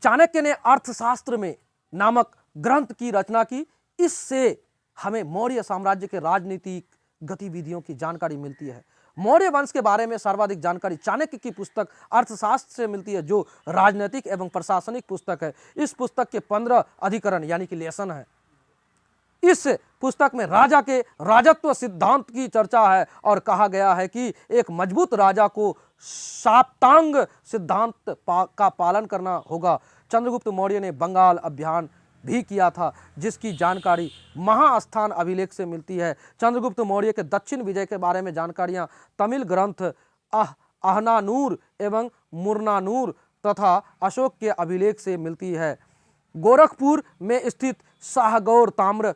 चाणक्य ने अर्थशास्त्र में नामक ग्रंथ की रचना की। इससे हमें मौर्य साम्राज्य के राजनीतिक गतिविधियों की जानकारी मिलती है। मौर्य वंश के बारे में सर्वाधिक जानकारी चाणक्य की पुस्तक अर्थशास्त्र से मिलती है, जो राजनीतिक एवं प्रशासनिक पुस्तक है। इस पुस्तक के 15 अधिकरण यानी कि लेसन है। इस पुस्तक में राजा के राजत्व सिद्धांत की चर्चा है और कहा गया है कि एक मजबूत राजा को साप्तांग सिद्धांत का पालन करना होगा। चंद्रगुप्त मौर्य ने बंगाल अभियान भी किया था, जिसकी जानकारी महास्थान अभिलेख से मिलती है। चंद्रगुप्त मौर्य के दक्षिण विजय के बारे में जानकारियां तमिल ग्रंथ आहनानूर एवं मुरनानूर तथा अशोक के अभिलेख से मिलती है। गोरखपुर में स्थित शाहगौर ताम्र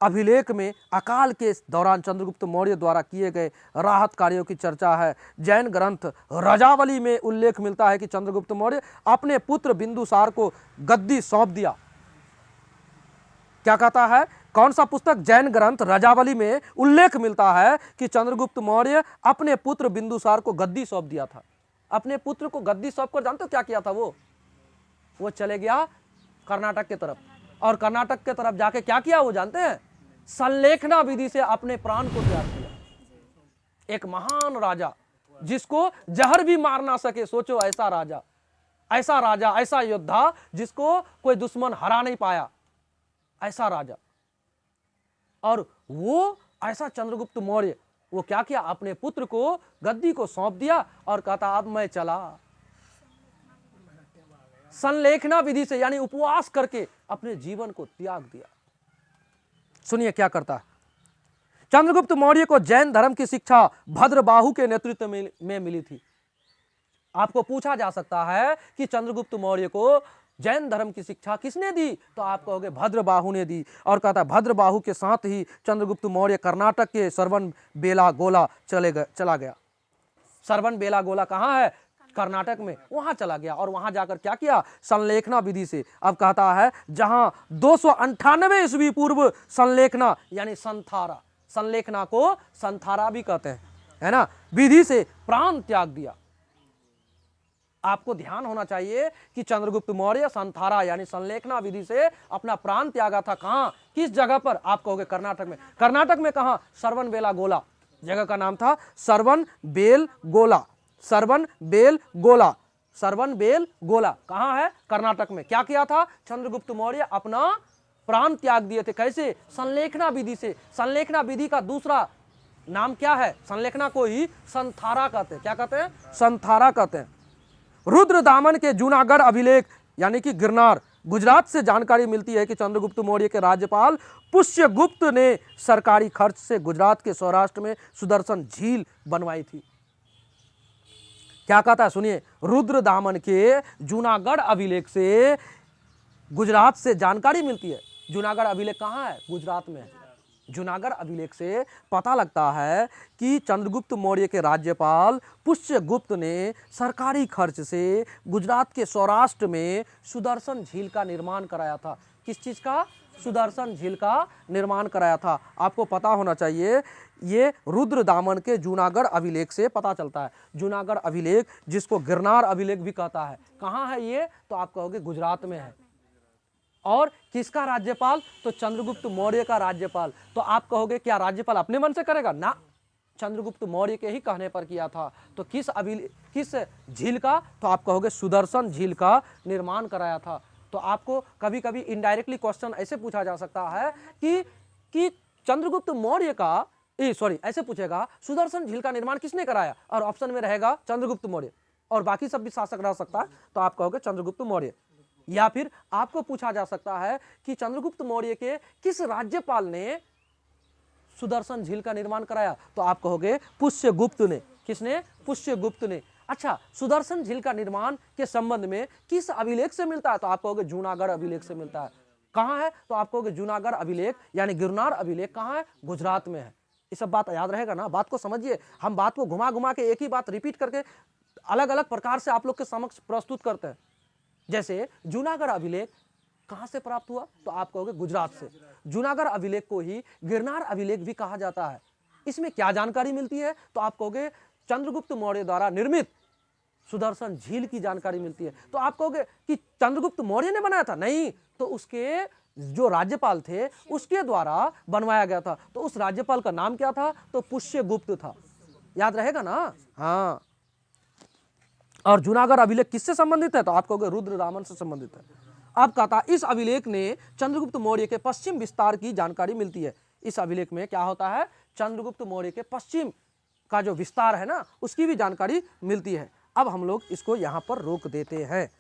अभिलेख में अकाल के दौरान चंद्रगुप्त मौर्य द्वारा किए गए राहत कार्यों की चर्चा है। जैन ग्रंथ रजावली में उल्लेख मिलता है कि चंद्रगुप्त मौर्य अपने पुत्र बिंदुसार को गद्दी सौंप दिया क्या कहता है, कौन सा पुस्तक, जैन ग्रंथ रजावली में उल्लेख मिलता है कि चंद्रगुप्त मौर्य अपने पुत्र बिंदुसार को गद्दी सौंप दिया था। अपने पुत्र को गद्दी सौंप कर जानते हो क्या किया था वो चले गया कर्नाटक की तरफ, और कर्नाटक की तरफ जाके क्या किया वो जानते हैं, संलेखना विधि से अपने प्राण को त्याग किया। एक महान राजा जिसको जहर भी मार ना सके, सोचो ऐसा राजा, ऐसा राजा, ऐसा योद्धा जिसको कोई दुश्मन हरा नहीं पाया, ऐसा राजा, और वो ऐसा चंद्रगुप्त मौर्य, वो क्या किया, अपने पुत्र को गद्दी को सौंप दिया और कहता अब मैं चला। संलेखना विधि से यानी उपवास करके अपने जीवन को त्याग दिया। सुनिए क्या करता है। चंद्रगुप्त मौर्य को जैन धर्म की शिक्षा भद्रबाहु के नेतृत्व में मिली थी। आपको पूछा जा सकता है कि चंद्रगुप्त मौर्य को जैन धर्म की शिक्षा किसने दी, तो आप कहोगे भद्रबाहु ने दी। और कहता है भद्रबाहु के साथ ही चंद्रगुप्त मौर्य कर्नाटक के सरवन बेलागोला चला गया। सरवन बेलागोला कहाँ है, कर्नाटक में, वहां चला गया और वहां जाकर क्या किया, संलेखना विधि से। अब कहता है जहां 298 ईस्वी पूर्व संलेखना यानी संथारा, संलेखना को संथारा भी कहते हैं, है ना, विधि से प्राण त्याग दिया। आपको ध्यान होना चाहिए कि चंद्रगुप्त मौर्य संथारा यानी संलेखना विधि से अपना प्राण त्यागा था। कहां, किस जगह पर, आप कहोगे कर्नाटक में। कर्नाटक में कहां, सरवन बेलागोला, जगह का नाम था सरवन बेलगोला, सरवन बेलगोला, सरवन बेलगोला कहां है, कर्नाटक में। क्या किया था, चंद्रगुप्त मौर्य अपना प्राण त्याग दिए थे। कैसे, संलेखना विधि से। संलेखना विधि का दूसरा नाम क्या है, संलेखना को ही संथारा कहते हैं। क्या कहते हैं, संथारा कहते हैं। रुद्रदामन के जूनागढ़ अभिलेख यानी कि गिरनार, गुजरात से जानकारी मिलती है कि चंद्रगुप्त मौर्य के राज्यपाल पुष्यगुप्त ने सरकारी खर्च से गुजरात के सौराष्ट्र में सुदर्शन झील बनवाई थी। क्या कहता है, सुनिए, रुद्रदामन के जूनागढ़ अभिलेख से गुजरात से जानकारी मिलती है। जूनागढ़ अभिलेख कहाँ है, गुजरात में है। जूनागढ़ अभिलेख से पता लगता है कि चंद्रगुप्त मौर्य के राज्यपाल पुष्यगुप्त ने सरकारी खर्च से गुजरात के सौराष्ट्र में सुदर्शन झील का निर्माण कराया था। किस चीज का, सुदर्शन झील का निर्माण कराया था। आपको पता होना चाहिए, ये रुद्रदामन के जूनागढ़ अभिलेख से पता चलता है। जूनागढ़ अभिलेख जिसको गिरनार अभिलेख भी कहता है, कहाँ है ये, तो आप कहोगे गुजरात में है। और किसका राज्यपाल, तो चंद्रगुप्त मौर्य का राज्यपाल। तो आप कहोगे क्या राज्यपाल अपने मन से करेगा, ना, चंद्रगुप्त मौर्य के ही कहने पर किया था। तो किस झील का, तो आप कहोगे सुदर्शन झील का निर्माण कराया था। तो आपको कभी कभी इनडायरेक्टली क्वेश्चन ऐसे पूछा जा सकता है कि चंद्रगुप्त मौर्य का ऐसे पूछेगा सुदर्शन झील का निर्माण किसने कराया, और ऑप्शन में रहेगा चंद्रगुप्त मौर्य, और बाकी सब भी शासक रह सकता है, तो आप कहोगे चंद्रगुप्त मौर्य। या फिर आपको पूछा जा सकता है कि चंद्रगुप्त मौर्य के किस राज्यपाल ने सुदर्शन झील का निर्माण कराया, तो आप कहोगे पुष्यगुप्त ने। किसने, पुष्यगुप्त ने। अच्छा, सुदर्शन झील का निर्माण के संबंध में किस अभिलेख से मिलता है, तो आप कहोगे जूनागढ़ अभिलेख से मिलता है। कहां है, तो आप कहोगे जूनागढ़ अभिलेख यानी गिरनार अभिलेख कहां है, गुजरात में है। ये सब बात याद रहेगा ना, बात को समझिए। हम बात को घुमा घुमा के एक ही बात रिपीट करके अलग अलग प्रकार से आप लोग के समक्ष प्रस्तुत करते हैं। जैसे जूनागढ़ अभिलेख कहां से प्राप्त हुआ, तो आप कहोगे गुजरात से। जूनागढ़ अभिलेख को ही गिरनार अभिलेख भी कहा जाता है। इसमें क्या जानकारी मिलती है, तो आप कहोगे चंद्रगुप्त मौर्य द्वारा निर्मित सुदर्शन झील की जानकारी मिलती है। तो आप कहोगे कि चंद्रगुप्त मौर्य ने बनाया था, नहीं, तो उसके जो राज्यपाल थे उसके द्वारा बनवाया गया था। तो उस राज्यपाल का नाम क्या था, तो पुष्यगुप्त था। याद रहेगा ना, हाँ। और जूनागढ़ अभिलेख किससे संबंधित है, तो आप कहोगे रुद्रदामन से संबंधित है। अब कहता इस अभिलेख ने चंद्रगुप्त मौर्य के पश्चिम विस्तार की जानकारी मिलती है। इस अभिलेख में क्या होता है, चंद्रगुप्त मौर्य के पश्चिम का जो विस्तार है ना, उसकी भी जानकारी मिलती है। अब हम लोग इसको यहां पर रोक देते हैं।